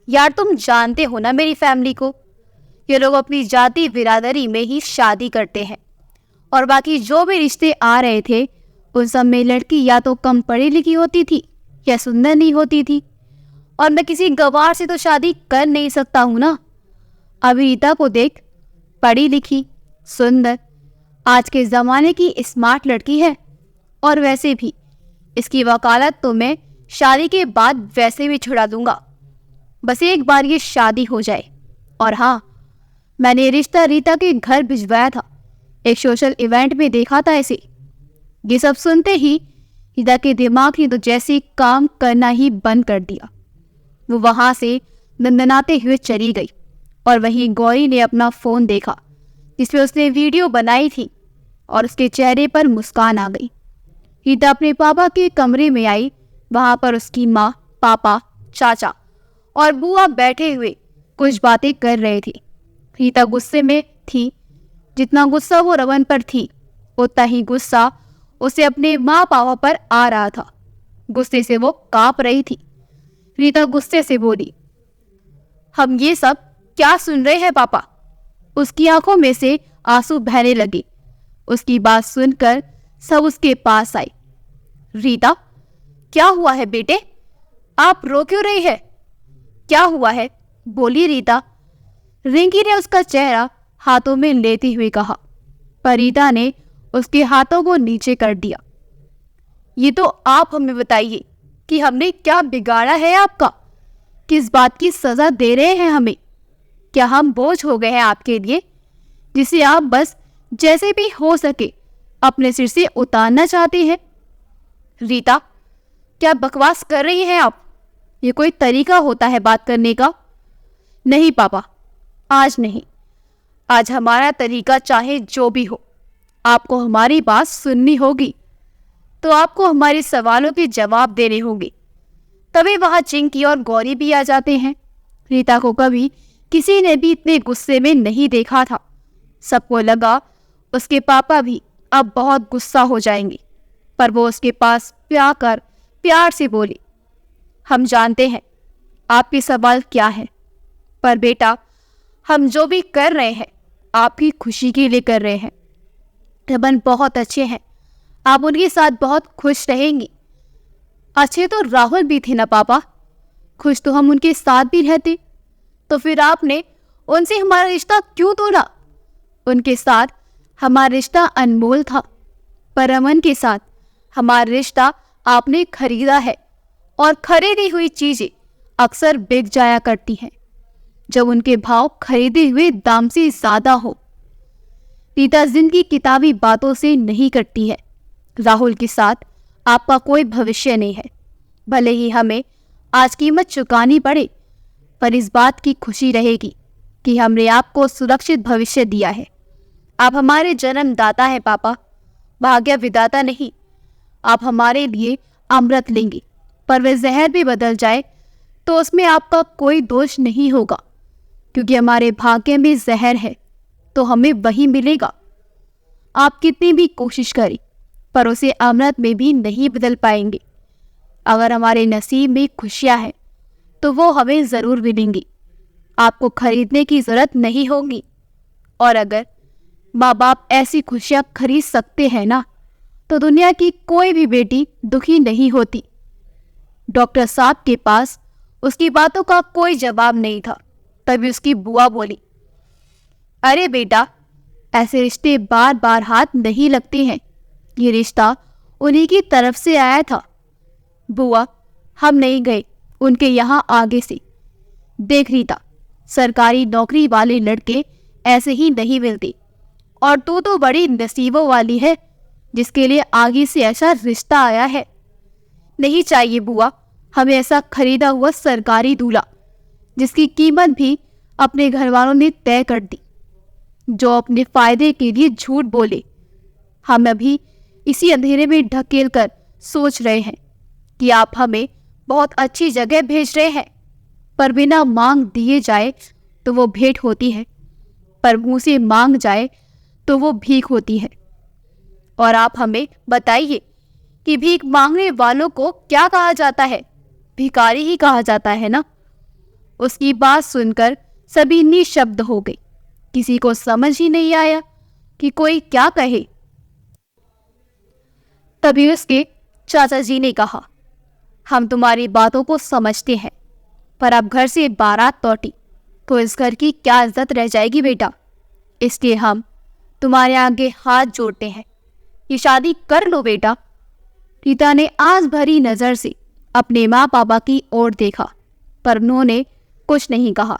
[SPEAKER 1] यार तुम जानते हो ना मेरी फैमिली को, ये लोग अपनी जाति बिरादरी में ही शादी करते हैं, और बाकी जो भी रिश्ते आ रहे थे उन सब में लड़की या तो कम पढ़ी लिखी होती थी या सुंदर नहीं होती थी, और मैं किसी गवार से तो शादी कर नहीं सकता हूँ ना। अभी रीता को देख, पढ़ी लिखी, सुंदर, आज के ज़माने की स्मार्ट लड़की है, और वैसे भी इसकी वकालत तो मैं शादी के बाद वैसे भी छुड़ा दूंगा। बस एक बार ये शादी हो जाए। और हाँ, मैंने रिश्ता रीता के घर भिजवाया था, एक सोशल इवेंट में देखा था इसे। ये सब सुनते ही रीता के दिमाग ने तो जैसे काम करना ही बंद कर दिया। वो वहां से दंदनाते हुए चली गई, और वहीं गौरी ने अपना फ़ोन देखा जिसमें उसने वीडियो बनाई थी, और उसके चेहरे पर मुस्कान आ गई। रीता अपने पापा के कमरे में आई। वहां पर उसकी माँ, पापा, चाचा और बुआ बैठे हुए कुछ बातें कर रहे थे। रीता गुस्से में थी। जितना गुस्सा वो रमन पर थी, उतना ही गुस्सा उसे अपने माँ पापा पर आ रहा था। गुस्से से वो कांप रही थी। रीता गुस्से से बोली, हम ये सब क्या सुन रहे हैं पापा? उसकी आंखों में से आंसू बहने लगे। उसकी बात सुनकर सब उसके पास आए। रीता, क्या हुआ है बेटे? आप रो क्यों रही है? क्या हुआ है? बोली रीता। रिंकी ने उसका चेहरा हाथों में लेते हुए कहा, पर रीता ने उसके हाथों को नीचे कर दिया। ये तो आप हमें बताइए कि हमने क्या बिगाड़ा है आपका? किस बात की सजा दे रहे हैं हमें? क्या हम बोझ हो गए हैं आपके लिए, जिसे आप बस जैसे भी हो सके अपने सिर से उतारना चाहते हैं? रीता, क्या बकवास कर रही हैं आप? ये कोई तरीका होता है बात करने का? नहीं पापा, आज नहीं। आज हमारा तरीका चाहे जो भी हो, आपको हमारी बात सुननी होगी, तो आपको हमारे सवालों के जवाब देने होंगे। तभी वहाँ चिंकी और गौरी भी आ जाते हैं। रीता को कभी किसी ने भी इतने गुस्से में नहीं देखा था। सबको लगा उसके पापा भी अब बहुत गुस्सा हो जाएंगे, पर वो उसके पास प्यार से बोली, हम जानते हैं आपके सवाल क्या है, पर बेटा हम जो भी कर रहे हैं आपकी खुशी के लिए कर रहे हैं। रमन बहुत अच्छे हैं, आप उनके साथ बहुत खुश रहेंगी। अच्छे तो राहुल भी थे ना पापा, खुश तो हम उनके साथ भी रहते। तो फिर आपने उनसे हमारा रिश्ता क्यों तोड़ा? उनके साथ हमारा रिश्ता अनमोल था, पर रमन के साथ हमारा रिश्ता आपने खरीदा है, और खरीदी हुई चीजें अक्सर बिक जाया करती हैं जब उनके भाव खरीदे हुए दाम से ज्यादा हो। रीता जिंदगी किताबी बातों से नहीं कटती है। राहुल के साथ आपका कोई भविष्य नहीं है। भले ही हमें आज कीमत चुकानी पड़े, पर इस बात की खुशी रहेगी कि हमने आपको सुरक्षित भविष्य दिया है। आप हमारे जन्मदाता हैं पापा, भाग्य विदाता नहीं। आप हमारे लिए अमृत लेंगे, पर वह जहर भी बदल जाए तो उसमें आपका कोई दोष नहीं होगा। क्योंकि हमारे भाग्य में जहर है तो हमें वही मिलेगा। आप कितनी भी कोशिश करें पर उसे अमृत में भी नहीं बदल पाएंगे। अगर हमारे नसीब में खुशियां हैं तो वो हमें ज़रूर मिलेंगी। आपको खरीदने की ज़रूरत नहीं होगी। और अगर माँ बाप ऐसी खुशियां खरीद सकते हैं ना, तो दुनिया की कोई भी बेटी दुखी नहीं होती। डॉक्टर साहब के पास उसकी बातों का कोई जवाब नहीं था। तभी उसकी बुआ बोली, अरे बेटा, ऐसे रिश्ते बार बार हाथ नहीं लगते हैं। ये रिश्ता उन्हीं की तरफ से आया था। बुआ, हम नहीं गए उनके यहाँ आगे से। देख रीता, सरकारी नौकरी वाले लड़के ऐसे ही नहीं मिलते, और तू तो बड़ी नसीबों वाली है जिसके लिए आगे से ऐसा रिश्ता आया है। नहीं चाहिए बुआ हमें ऐसा खरीदा हुआ सरकारी दूल्हा जिसकी कीमत भी अपने घर वालों ने तय कर दी, जो अपने फायदे के लिए झूठ बोले। हम अभी इसी अंधेरे में ढकेल कर सोच रहे हैं कि आप हमें बहुत अच्छी जगह भेज रहे हैं, पर बिना मांग दिए जाए तो वो भेंट होती है, पर मुंह से मांग जाए तो वो भीख होती है। और आप हमें बताइए कि भीख मांगने वालों को क्या कहा जाता है? भिखारी ही कहा जाता है ना। उसकी बात सुनकर सभी निशब्द हो गए। किसी को समझ ही नहीं आया कि कोई क्या कहे। तभी उसके चाचा जी ने कहा, हम तुम्हारी बातों को समझते हैं, पर अब घर से बारात लौटी तो इस घर की क्या इज्जत रह जाएगी बेटा। इसलिए हम तुम्हारे आगे हाथ जोड़ते हैं, ये शादी कर लो बेटा। रीता ने आस भरी नजर से अपने माँ पापा की ओर देखा, पर उन्होंने कुछ नहीं कहा।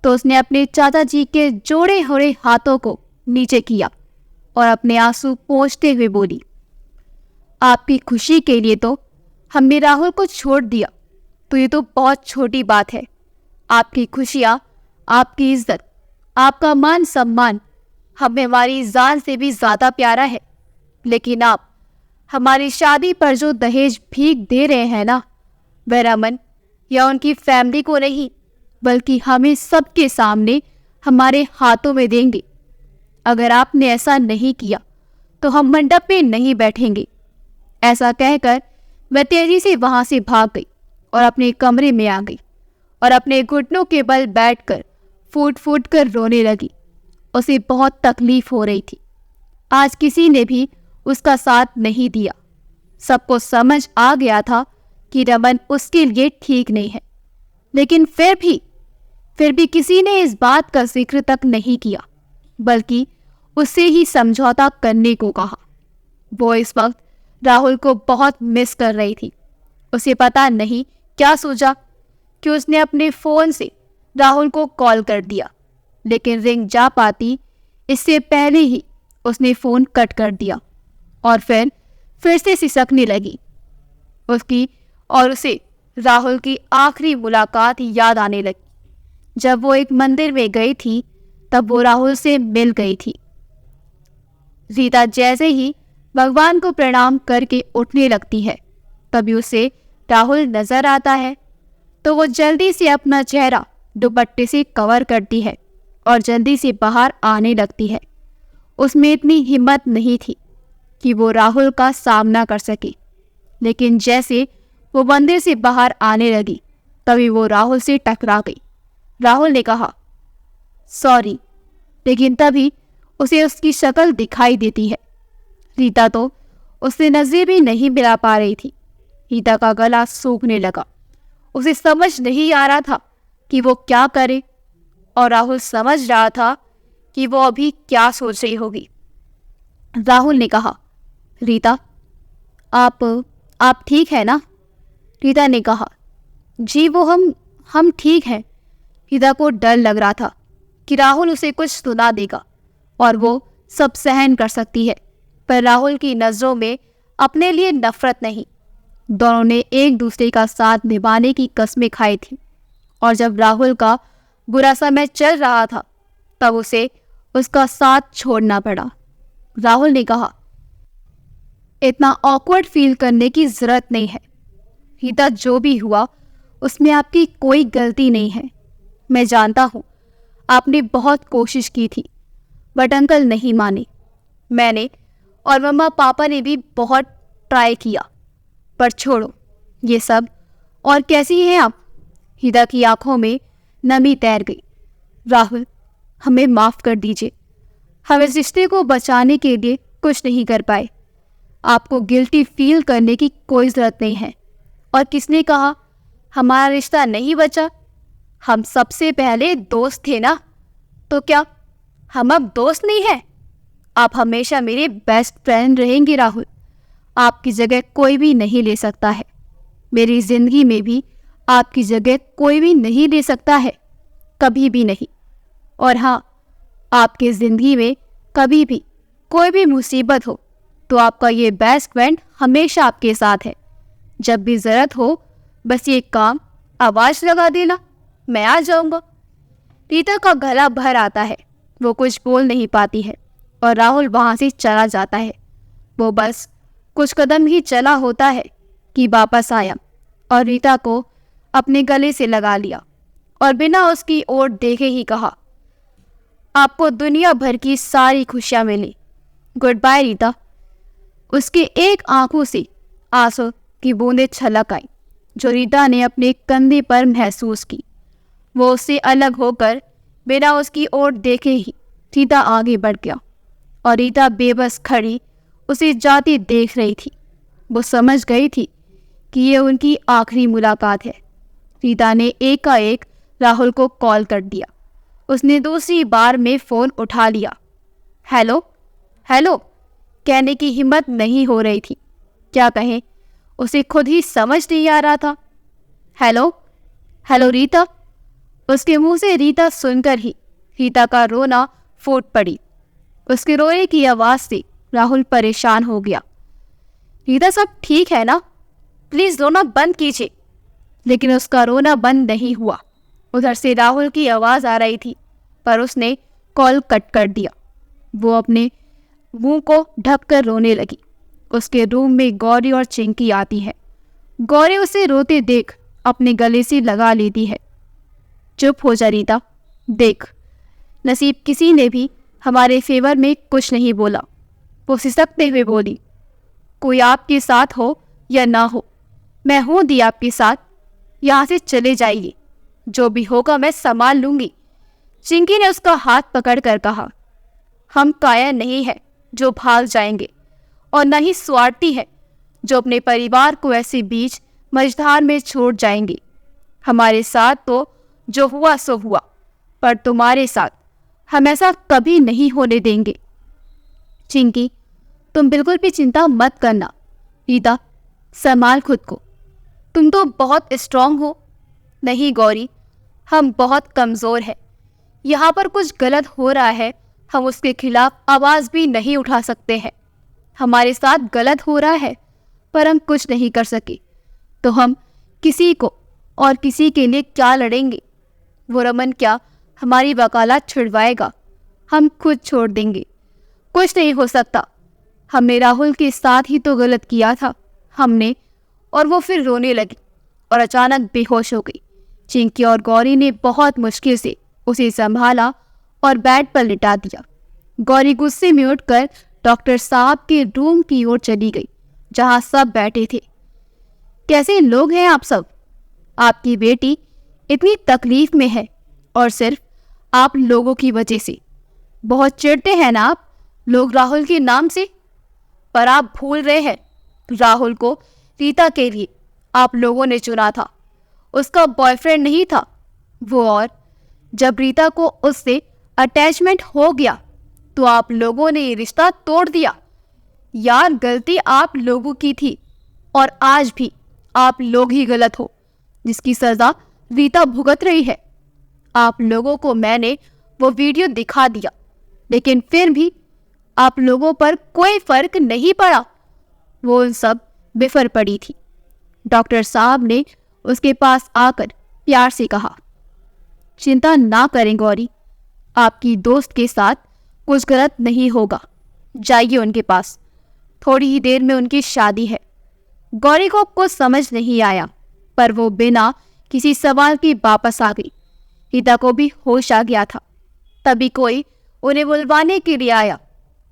[SPEAKER 1] तो उसने अपने चाचा जी के जोड़े हुए हाथों को नीचे किया और अपने आंसू पोंछते हुए बोली, आपकी खुशी के लिए तो हमने राहुल को छोड़ दिया, तो ये तो बहुत छोटी बात है। आपकी खुशियाँ, आपकी इज्जत, आपका मान सम्मान हमें हमारी जान से भी ज्यादा प्यारा है। लेकिन आप हमारी शादी पर जो दहेज भीख दे रहे हैं ना, वह रमन या उनकी फैमिली को नहीं, बल्कि हमें सबके सामने हमारे हाथों में देंगे। अगर आपने ऐसा नहीं किया तो हम मंडप में नहीं बैठेंगे। ऐसा कहकर मैं तेजी से वहां से भाग गई और अपने कमरे में आ गई और अपने घुटनों के बल बैठकर फूट फूट कर रोने लगी। उसे बहुत तकलीफ हो रही थी। आज किसी ने भी उसका साथ नहीं दिया। सबको समझ आ गया था कि रमन उसके लिए ठीक नहीं है, लेकिन फिर भी किसी ने इस बात का जिक्र तक नहीं किया, बल्कि उससे ही समझौता करने को कहा। वो इस वक्त राहुल को बहुत मिस कर रही थी। उसे पता नहीं क्या सोचा कि उसने अपने फ़ोन से राहुल को कॉल कर दिया, लेकिन रिंग जा पाती इससे पहले ही उसने फ़ोन कट कर दिया और फिर से सिसकने लगी। उसकी और उसे राहुल की आखिरी मुलाकात याद आने लगी। जब वो एक मंदिर में गई थी तब वो राहुल से मिल गई थी। रीता जैसे ही भगवान को प्रणाम करके उठने लगती है, तभी उसे राहुल नजर आता है। तो वो जल्दी से अपना चेहरा दुपट्टे से कवर करती है और जल्दी से बाहर आने लगती है। उसमें इतनी हिम्मत नहीं थी कि वो राहुल का सामना कर सके, लेकिन जैसे वो मंदिर से बाहर आने लगी तभी वो राहुल से टकरा गई। राहुल ने कहा, सॉरी, लेकिन तभी उसे उसकी शक्ल दिखाई देती है। रीता तो उससे नजरें भी नहीं मिला पा रही थी। रीता का गला सूखने लगा। उसे समझ नहीं आ रहा था कि वो क्या करे, और राहुल समझ रहा था कि वो अभी क्या सोच रही होगी। राहुल ने कहा, रीता, आप ठीक है ना? रीता ने कहा, जी वो हम ठीक हैं। रीता को डर लग रहा था कि राहुल उसे कुछ सुना देगा और वो सब सहन कर सकती है, पर राहुल की नज़रों में अपने लिए नफरत नहीं। दोनों ने एक दूसरे का साथ निभाने की कस्में खाई थी, और जब राहुल का बुरा समय चल रहा था तब उसे उसका साथ छोड़ना पड़ा। राहुल ने कहा, इतना ऑकवर्ड फील करने की जरूरत नहीं है। रीता, जो भी हुआ उसमें आपकी कोई गलती नहीं है। मैं जानता हूँ आपने बहुत कोशिश की थी, बट अंकल नहीं माने। मैंने और मम्मा पापा ने भी बहुत ट्राई किया, पर छोड़ो ये सब। और कैसी हैं आप? हिदा की आंखों में नमी तैर गई। राहुल, हमें माफ़ कर दीजिए। हम इस रिश्ते को बचाने के लिए कुछ नहीं कर पाए। आपको गिल्टी फील करने की कोई ज़रूरत नहीं है। और किसने कहा हमारा रिश्ता नहीं बचा? हम सबसे पहले दोस्त थे ना। तो क्या हम अब दोस्त नहीं हैं? आप हमेशा मेरे बेस्ट फ्रेंड रहेंगे राहुल। आपकी जगह कोई भी नहीं ले सकता है। मेरी ज़िंदगी में भी आपकी जगह कोई भी नहीं ले सकता है, कभी भी नहीं। और हाँ, आपकी ज़िंदगी में कभी भी कोई भी मुसीबत हो तो आपका ये बेस्ट फ्रेंड हमेशा आपके साथ है। जब भी ज़रूरत हो बस ये काम आवाज़ लगा देना, मैं आ जाऊँगा। रीता का गला भर आता है, वो कुछ बोल नहीं पाती है और राहुल वहाँ से चला जाता है। वो बस कुछ कदम ही चला होता है कि वापस आया और रीता को अपने गले से लगा लिया और बिना उसकी ओर देखे ही कहा, आपको दुनिया भर की सारी खुशियाँ मिली। Good bye Rita. उसके एक आंखों से आंसू की बूंदें छलक आई जो रीता ने अपने कंधे पर महसूस की। वो उससे अलग होकर बिना उसकी ओर देखे ही रीता आगे बढ़ गया और रीता बेबस खड़ी उसे जाती देख रही थी। वो समझ गई थी कि ये उनकी आखिरी मुलाकात है। रीता ने एकाएक राहुल को कॉल कर दिया। उसने दूसरी बार में फ़ोन उठा लिया। हेलो हेलो कहने की हिम्मत नहीं हो रही थी। क्या कहें, उसे खुद ही समझ नहीं आ रहा था। Hello hello Rita. उसके मुंह से रीता सुनकर ही रीता का रोना फूट पड़ी। उसके रोने की आवाज़ से राहुल परेशान हो गया। रीता, सब ठीक है ना? प्लीज़ रोना बंद कीजिए। लेकिन उसका रोना बंद नहीं हुआ। उधर से राहुल की आवाज़ आ रही थी, पर उसने कॉल कट कर दिया। वो अपने मुंह को ढककर रोने लगी। उसके रूम में गौरी और चिंकी आती है। गौरी उसे रोते देख अपने गले से लगा लेती है। चुप हो जा रीता, देख नसीब किसी ने भी हमारे फेवर में कुछ नहीं बोला। वो सिसकते हुए बोली, कोई आपके साथ हो या ना हो, मैं हूँ दी आपके साथ। यहाँ से चले जाइए, जो भी होगा मैं संभाल लूँगी। चिंकी ने उसका हाथ पकड़कर कहा, हम कायर नहीं है जो भाग जाएंगे, और न ही स्वार्थी है जो अपने परिवार को ऐसे बीच मझधार में छोड़ जाएंगे। हमारे साथ तो जो हुआ सो हुआ, पर तुम्हारे साथ हम ऐसा कभी नहीं होने देंगे। चिंकी, तुम बिल्कुल भी चिंता मत करना। रीता, संभाल खुद को, तुम तो बहुत स्ट्रांग हो। नहीं गौरी, हम बहुत कमज़ोर हैं। यहाँ पर कुछ गलत हो रहा है, हम उसके खिलाफ आवाज़ भी नहीं उठा सकते हैं। हमारे साथ गलत हो रहा है पर हम कुछ नहीं कर सके, तो हम किसी को और किसी के लिए क्या लड़ेंगे? वो रमन क्या हमारी वकालत छुड़वाएगा? हम खुद छोड़ देंगे। कुछ नहीं हो सकता। हमने राहुल के साथ ही तो गलत किया था। हमने। और वो फिर रोने लगी और अचानक बेहोश हो गई। चिंकी और गौरी ने बहुत मुश्किल से उसे संभाला और बेड पर लिटा दिया। गौरी गुस्से में उठकर डॉक्टर साहब के रूम की ओर चली गई, जहां सब बैठे थे। कैसे लोग हैं आप सब? आपकी बेटी इतनी तकलीफ में है और सिर्फ आप लोगों की वजह से। बहुत चिढ़ते हैं ना आप लोग राहुल के नाम से, पर आप भूल रहे हैं राहुल को रीता के लिए आप लोगों ने चुना था। उसका बॉयफ्रेंड नहीं था वो, और जब रीता को उससे अटैचमेंट हो गया तो आप लोगों ने ये रिश्ता तोड़ दिया। यार, गलती आप लोगों की थी और आज भी आप लोग ही गलत हो, जिसकी सज़ा रीता भुगत रही है। आप लोगों को मैंने वो वीडियो दिखा दिया, लेकिन फिर भी आप लोगों पर कोई फर्क नहीं पड़ा। वो उन सब बेफर पड़ी थी। डॉक्टर साहब ने उसके पास आकर प्यार से कहा, चिंता ना करें गौरी, आपकी दोस्त के साथ कुछ गलत नहीं होगा। जाइए उनके पास, थोड़ी ही देर में उनकी शादी है। गौरी को कुछ समझ नहीं आया, पर वो बिना किसी सवाल के वापस आ गई। रीता को भी होश आ गया था। तभी कोई उन्हें बुलवाने के लिए आया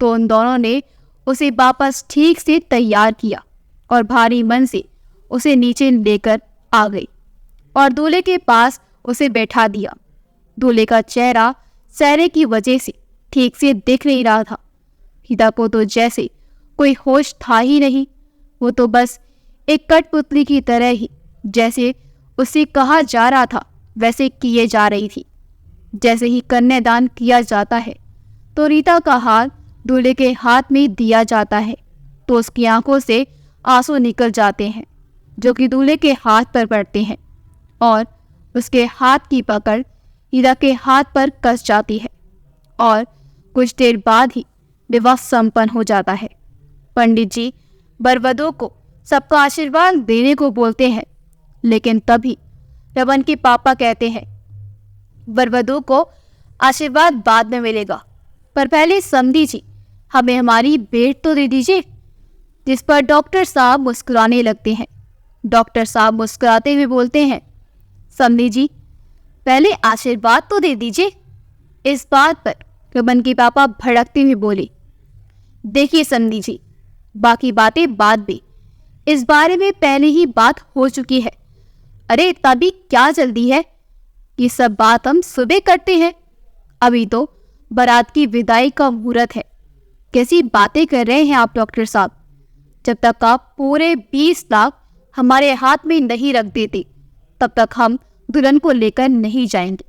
[SPEAKER 1] तो उन दोनों ने उसे वापस ठीक से तैयार किया और भारी मन से उसे नीचे लेकर आ गई और दूल्हे के पास उसे बैठा दिया। दूल्हे का चेहरा सहरे की वजह से ठीक से दिख नहीं रहा था। रीता को तो जैसे कोई होश था ही नहीं। वो तो बस एक कठपुतली की तरह ही जैसे उसे कहा जा रहा था वैसे किए जा रही थी। जैसे ही कन्यादान किया जाता है तो रीता का हाथ दूल्हे के हाथ में दिया जाता है तो उसकी आंखों से आंसू निकल जाते हैं जो कि दूल्हे के हाथ पर पड़ते हैं और उसके हाथ की पकड़ रीता के हाथ पर कस जाती है और कुछ देर बाद ही विवाह संपन्न हो जाता है। पंडित जी वरवधू को सबका आशीर्वाद देने को बोलते हैं, लेकिन तभी रमन के पापा कहते हैं वरवधू को आशीर्वाद बाद में मिलेगा, पर पहले समधी जी हमें हमारी भेंट तो दे दीजिए। जिस पर डॉक्टर साहब मुस्कुराने लगते हैं। डॉक्टर साहब मुस्कुराते हुए बोलते हैं समधी जी पहले आशीर्वाद तो दे दीजिए। इस बात पर रमन के पापा भड़कते हुए बोले देखिए समधी जी, बाकी बातें बाद में, इस बारे में पहले ही बात हो चुकी है। अरे इतना भी क्या जल्दी है, ये सब बात हम सुबह करते हैं। अभी तो बारात की विदाई का मुहूर्त है। कैसी बातें कर रहे हैं आप डॉक्टर साहब। जब तक आप पूरे 20 लाख हमारे हाथ में नहीं रख देते तब तक हम दुल्हन को लेकर नहीं जाएंगे।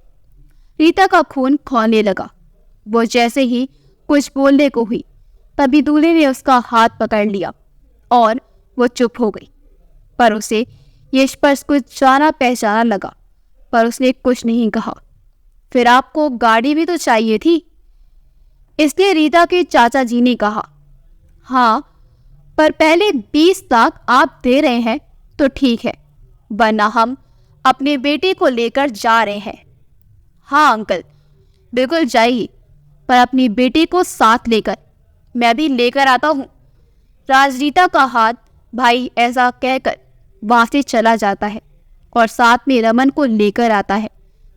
[SPEAKER 1] रीता का खून खौलने लगा। वो जैसे ही कुछ बोलने को हुई तभी दूल्हे ने उसका हाथ पकड़ लिया और वो चुप हो गई। पर उसे ये स्पर्श कुछ जाना पहचाना लगा, पर उसने कुछ नहीं कहा। फिर आपको गाड़ी भी तो चाहिए थी, इसलिए रीता के चाचा जी ने कहा। हाँ, पर पहले 20 लाख आप दे रहे हैं तो ठीक है, वरना हम अपने बेटे को लेकर जा रहे हैं। हाँ अंकल, बिल्कुल जाइए, पर अपनी बेटी को साथ लेकर। मैं भी लेकर आता हूँ। रीता का हाथ भाई ऐसा कहकर वहां से चला जाता है और साथ में रमन को लेकर आता है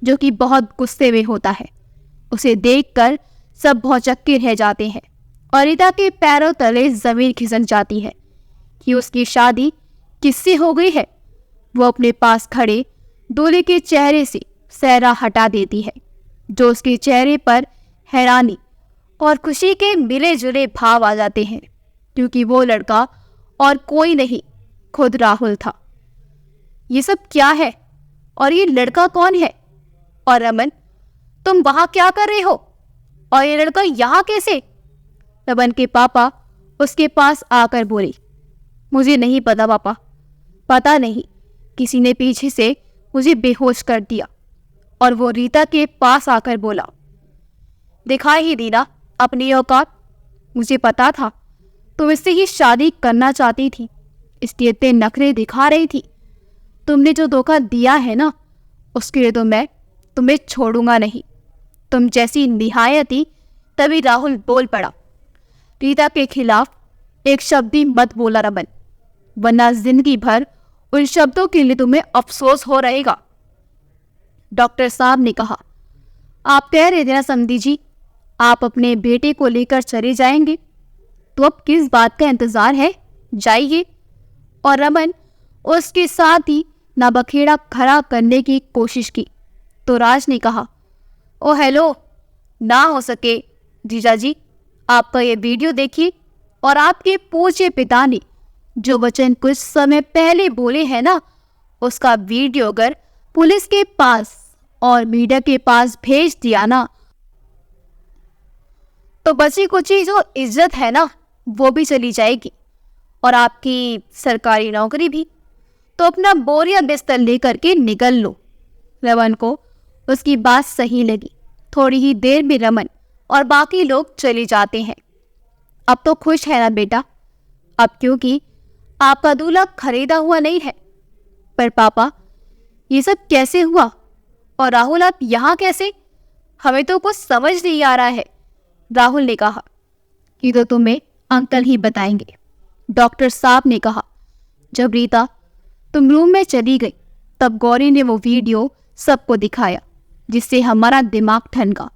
[SPEAKER 1] जो कि बहुत गुस्से में होता है। उसे देखकर सब भौचक्के रह जाते हैं और रीता के पैरों तले जमीन खिसक जाती है कि उसकी शादी किससे हो गई है। वो अपने पास खड़े दूल्हे के चेहरे से सहरा हटा देती है जो उसके चेहरे पर हैरानी और खुशी के मिले जुले भाव आ जाते हैं, क्योंकि वो लड़का और कोई नहीं खुद राहुल था। ये सब क्या है और ये लड़का कौन है? और रमन, तुम वहां क्या कर रहे हो और ये लड़का यहाँ कैसे? रमन के पापा उसके पास आकर बोले मुझे नहीं पता पापा, पता नहीं किसी ने पीछे से मुझे बेहोश कर दिया। और वो रीता के पास आकर बोला दिखाई ही दी ना अपनी औकात। मुझे पता था तुम इससे ही शादी करना चाहती थी, इसलिए इतने नखरे दिखा रही थी। तुमने जो धोखा दिया है ना, उसके लिए तो मैं तुम्हें छोड़ूंगा नहीं। तुम जैसी निहायती। तभी राहुल बोल पड़ा रीता के खिलाफ एक शब्द भी मत बोला रमन, वरना जिंदगी भर उन शब्दों के लिए तुम्हें अफसोस हो रहेगा। डॉक्टर साहब ने कहा आप कह रहे थे ना समधी जी, आप अपने बेटे को लेकर चले जाएंगे, तो अब किस बात का इंतजार है, जाइए। और रमन उसके साथ ही नबखेड़ा खड़ा करने की कोशिश की तो राज ने कहा ओ हेलो, ना हो सके जीजा जी, आपका ये वीडियो देखिए और आपके पूज्य पिता ने जो वचन कुछ समय पहले बोले हैं ना, उसका वीडियो अगर पुलिस के पास और मीडिया के पास भेज दिया ना, तो बची कुची जो इज्जत है ना वो भी चली जाएगी और आपकी सरकारी नौकरी भी। तो अपना बोरिया बिस्तर लेकर के निकल लो। रमन को उसकी बात सही लगी। थोड़ी ही देर में रमन और बाकी लोग चले जाते हैं। अब तो खुश है ना बेटा? अब क्योंकि आपका दूल्हा खरीदा हुआ नहीं है। पर पापा, ये सब कैसे हुआ? और राहुल आप यहाँ कैसे? हमें तो कुछ समझ नहीं आ रहा है। राहुल ने कहा कि तो तुम्हें अंकल ही बताएंगे। डॉक्टर साहब ने कहा जब रीता तुम रूम में चली गई तब गौरी ने वो वीडियो सबको दिखाया, जिससे हमारा दिमाग ठनका।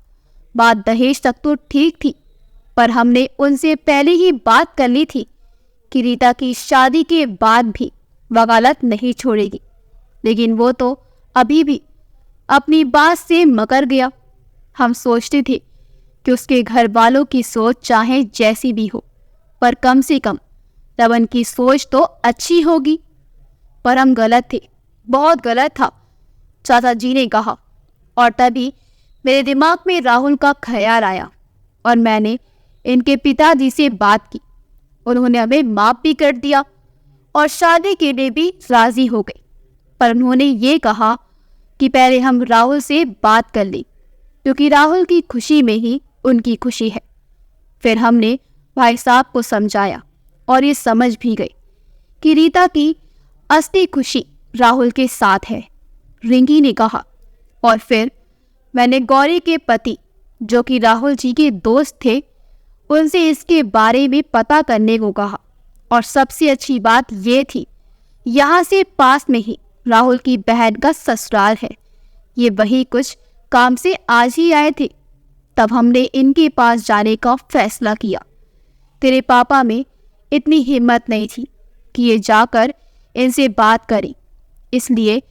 [SPEAKER 1] बात दहेज तक तो ठीक थी, पर हमने उनसे पहले ही बात कर ली थी कि रीता की शादी के बाद भी वकालत नहीं छोड़ेगी। लेकिन वो तो अभी भी अपनी बात से मकर गया। हम सोचते थे कि उसके घर वालों की सोच चाहे जैसी भी हो, पर कम से कम रमन की सोच तो अच्छी होगी। पर हम गलत थे, बहुत गलत था, चाचा जी ने कहा। और तभी मेरे दिमाग में राहुल का ख्याल आया और मैंने इनके पिताजी से बात की। उन्होंने हमें माफ भी कर दिया और शादी के लिए भी राजी हो गए। पर उन्होंने ये कहा कि पहले हम राहुल से बात कर लें, क्योंकि राहुल की खुशी में ही उनकी खुशी है। फिर हमने भाई साहब को समझाया और ये समझ भी गए कि रीता की असली खुशी राहुल के साथ है, रिंकी ने कहा। और फिर मैंने गौरी के पति, जो कि राहुल जी के दोस्त थे, उनसे इसके बारे में पता करने को कहा। और सबसे अच्छी बात ये थी, यहाँ से पास में ही राहुल की बहन का ससुराल है। ये वही कुछ काम से आज ही आए थे। तब हमने इनके पास जाने का फैसला किया। तेरे पापा में इतनी हिम्मत नहीं थी कि ये जाकर इनसे बात करें, इसलिए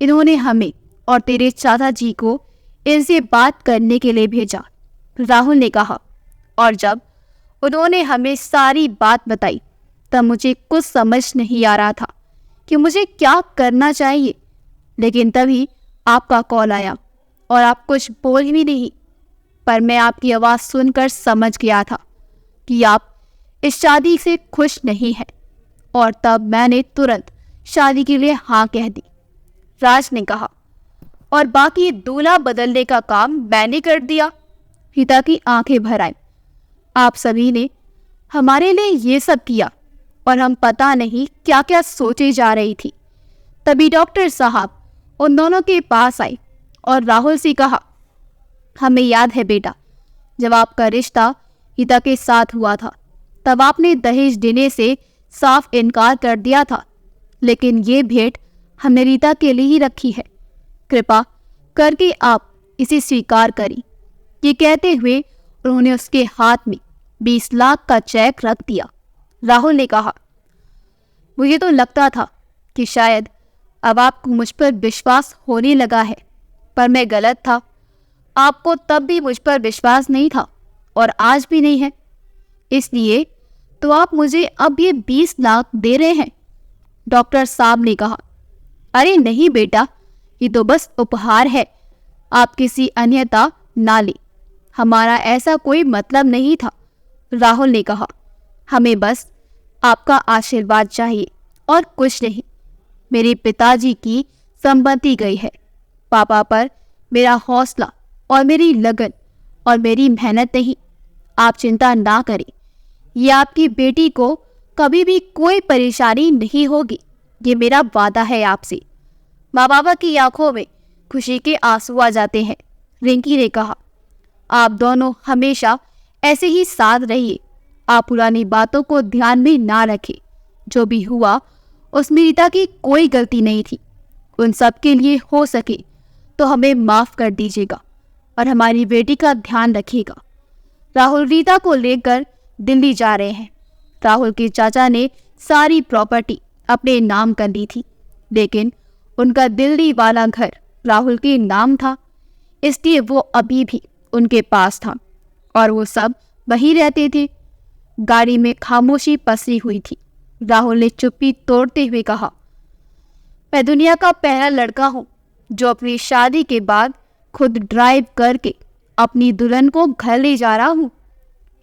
[SPEAKER 1] इन्होंने हमें और तेरे चाचा जी को इनसे बात करने के लिए भेजा, राहुल ने कहा। और जब उन्होंने हमें सारी बात बताई तब मुझे कुछ समझ नहीं आ रहा था कि मुझे क्या करना चाहिए। लेकिन तभी आपका कॉल आया और आप कुछ बोल भी नहीं, पर मैं आपकी आवाज़ सुनकर समझ गया था कि आप इस शादी से खुश नहीं हैं। और तब मैंने तुरंत शादी के लिए हाँ कह दी, राज ने कहा। और बाकी दूल्हा बदलने का काम मैंने कर दिया। रीता की आंखें भर आई। आप सभी ने हमारे लिए ये सब किया और हम पता नहीं क्या क्या सोचे जा रही थी। तभी डॉक्टर साहब उन दोनों के पास आए और राहुल से कहा, हमें याद है बेटा, जब आपका रिश्ता रीता के साथ हुआ था तब आपने दहेज देने से साफ इनकार कर दिया था, लेकिन ये भेंट हमने रीता के लिए ही रखी है। कृपा करके आप इसे स्वीकार करें। ये कहते हुए उन्होंने उसके हाथ में 20 लाख का चेक रख दिया। राहुल ने कहा, मुझे तो लगता था कि शायद अब आपको मुझ पर विश्वास होने लगा है, पर मैं गलत था। आपको तब भी मुझ पर विश्वास नहीं था और आज भी नहीं है, इसलिए तो आप मुझे अब ये 20 लाख दे रहे हैं। डॉक्टर साहब ने कहा, अरे नहीं बेटा, ये तो बस उपहार है, आप किसी अन्यथा ना लें, हमारा ऐसा कोई मतलब नहीं था। राहुल ने कहा, हमें बस आपका आशीर्वाद चाहिए और कुछ नहीं। मेरे पिताजी की संपत्ति गई है, पापा पर मेरा हौसला और मेरी लगन और मेरी मेहनत नहीं। आप चिंता ना करें, ये आपकी बेटी को कभी भी कोई परेशानी नहीं होगी, ये मेरा वादा है आपसे। माँ बाबा की आंखों में खुशी के आंसू आ जाते हैं, रिंकी ने कहा। आप दोनों हमेशा ऐसे ही साथ रहिए। आप पुरानी बातों को ध्यान में ना रखें। जो भी हुआ उसमें रीता की कोई गलती नहीं थी। उन सब के लिए हो सके तो हमें माफ़ कर दीजिएगा और हमारी बेटी का ध्यान रखिएगा। राहुल रीता को लेकर दिल्ली जा रहे हैं। राहुल के चाचा ने सारी प्रॉपर्टी अपने नाम कर ली थी, लेकिन उनका दिल्ली वाला घर राहुल के नाम था, इसलिए वो अभी भी उनके पास था और वो सब वहीं रहते थे। गाड़ी में खामोशी पसरी हुई थी। राहुल ने चुप्पी तोड़ते हुए कहा, मैं दुनिया का पहला लड़का हूँ जो अपनी शादी के बाद खुद ड्राइव करके अपनी दुल्हन को घर ले जा रहा हूँ।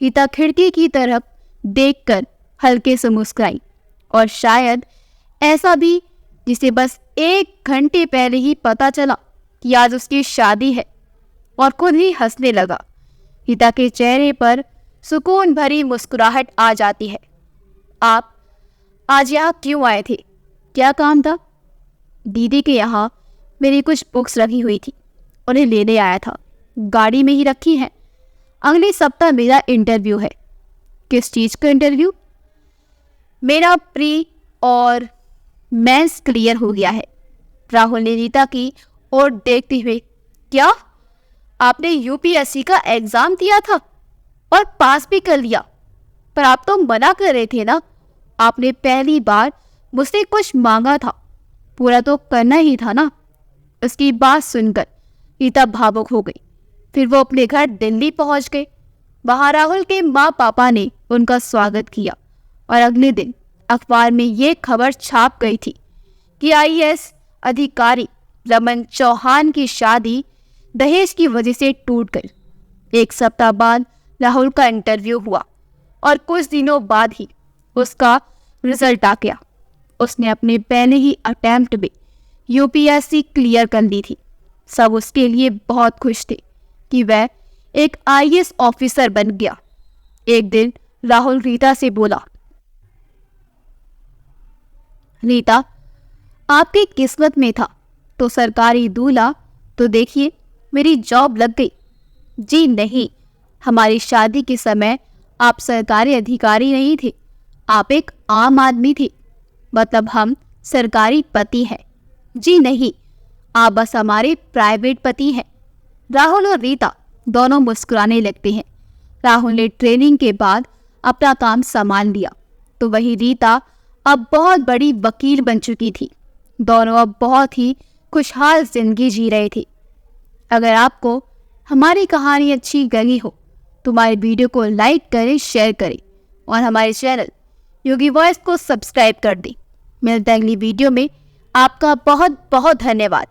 [SPEAKER 1] रीता खिड़की की तरफ देखकर हल्के से मुस्कुराई और शायद ऐसा भी जिसे बस 1 घंटे पहले ही पता चला कि आज उसकी शादी है, और खुद ही हंसने लगा। रीता के चेहरे पर सुकून भरी मुस्कुराहट आ जाती है। आप आज यहाँ क्यों आए थे? क्या काम था? दीदी के यहाँ मेरी कुछ बुक्स रखी हुई थी, उन्हें लेने आया था। गाड़ी में ही रखी हैं। अगले सप्ताह मेरा इंटरव्यू है। किस चीज़ का इंटरव्यू? मेरा प्री और मेंस क्लियर हो गया है। राहुल ने रीता की ओर देखते हुए, क्या आपने यूपीएससी का एग्जाम दिया था और पास भी कर लिया, पर आप तो मना कर रहे थे ना। आपने पहली बार मुझसे कुछ मांगा था, पूरा तो करना ही था ना। उसकी बात सुनकर रीता भावुक हो गई। फिर वो अपने घर दिल्ली पहुंच गए। वहां राहुल के माँ पापा ने उनका स्वागत किया और अगले दिन अखबार में ये खबर छाप गई थी कि आईएएस अधिकारी रमन चौहान की शादी दहेज की वजह से टूट गई। एक सप्ताह बाद राहुल का इंटरव्यू हुआ और कुछ दिनों बाद ही उसका रिजल्ट आ गया। उसने अपने पहले ही अटेम्प्ट में यूपीएससी क्लियर कर ली थी। सब उसके लिए बहुत खुश थे कि वह एक आईएएस ऑफिसर बन गया। एक दिन राहुल रीता से बोला, रीता, आपकी किस्मत में था तो सरकारी दूल्हा, तो देखिए मेरी जॉब लग गई। जी नहीं, हमारी शादी के समय आप सरकारी अधिकारी नहीं थे, आप एक आम आदमी थे। मतलब हम सरकारी पति हैं। जी नहीं, आप बस हमारे प्राइवेट पति हैं। राहुल और रीता दोनों मुस्कुराने लगते हैं। राहुल ने ट्रेनिंग के बाद अपना काम संभाल लिया, तो वही रीता अब बहुत बड़ी वकील बन चुकी थी। दोनों अब बहुत ही खुशहाल जिंदगी जी रहे थे। अगर आपको हमारी कहानी अच्छी लगी हो तो हमारे वीडियो को लाइक करें, शेयर करें और हमारे चैनल योगी वॉइस को सब्सक्राइब कर दें। मिलते हैं अगली वीडियो में। आपका बहुत बहुत धन्यवाद।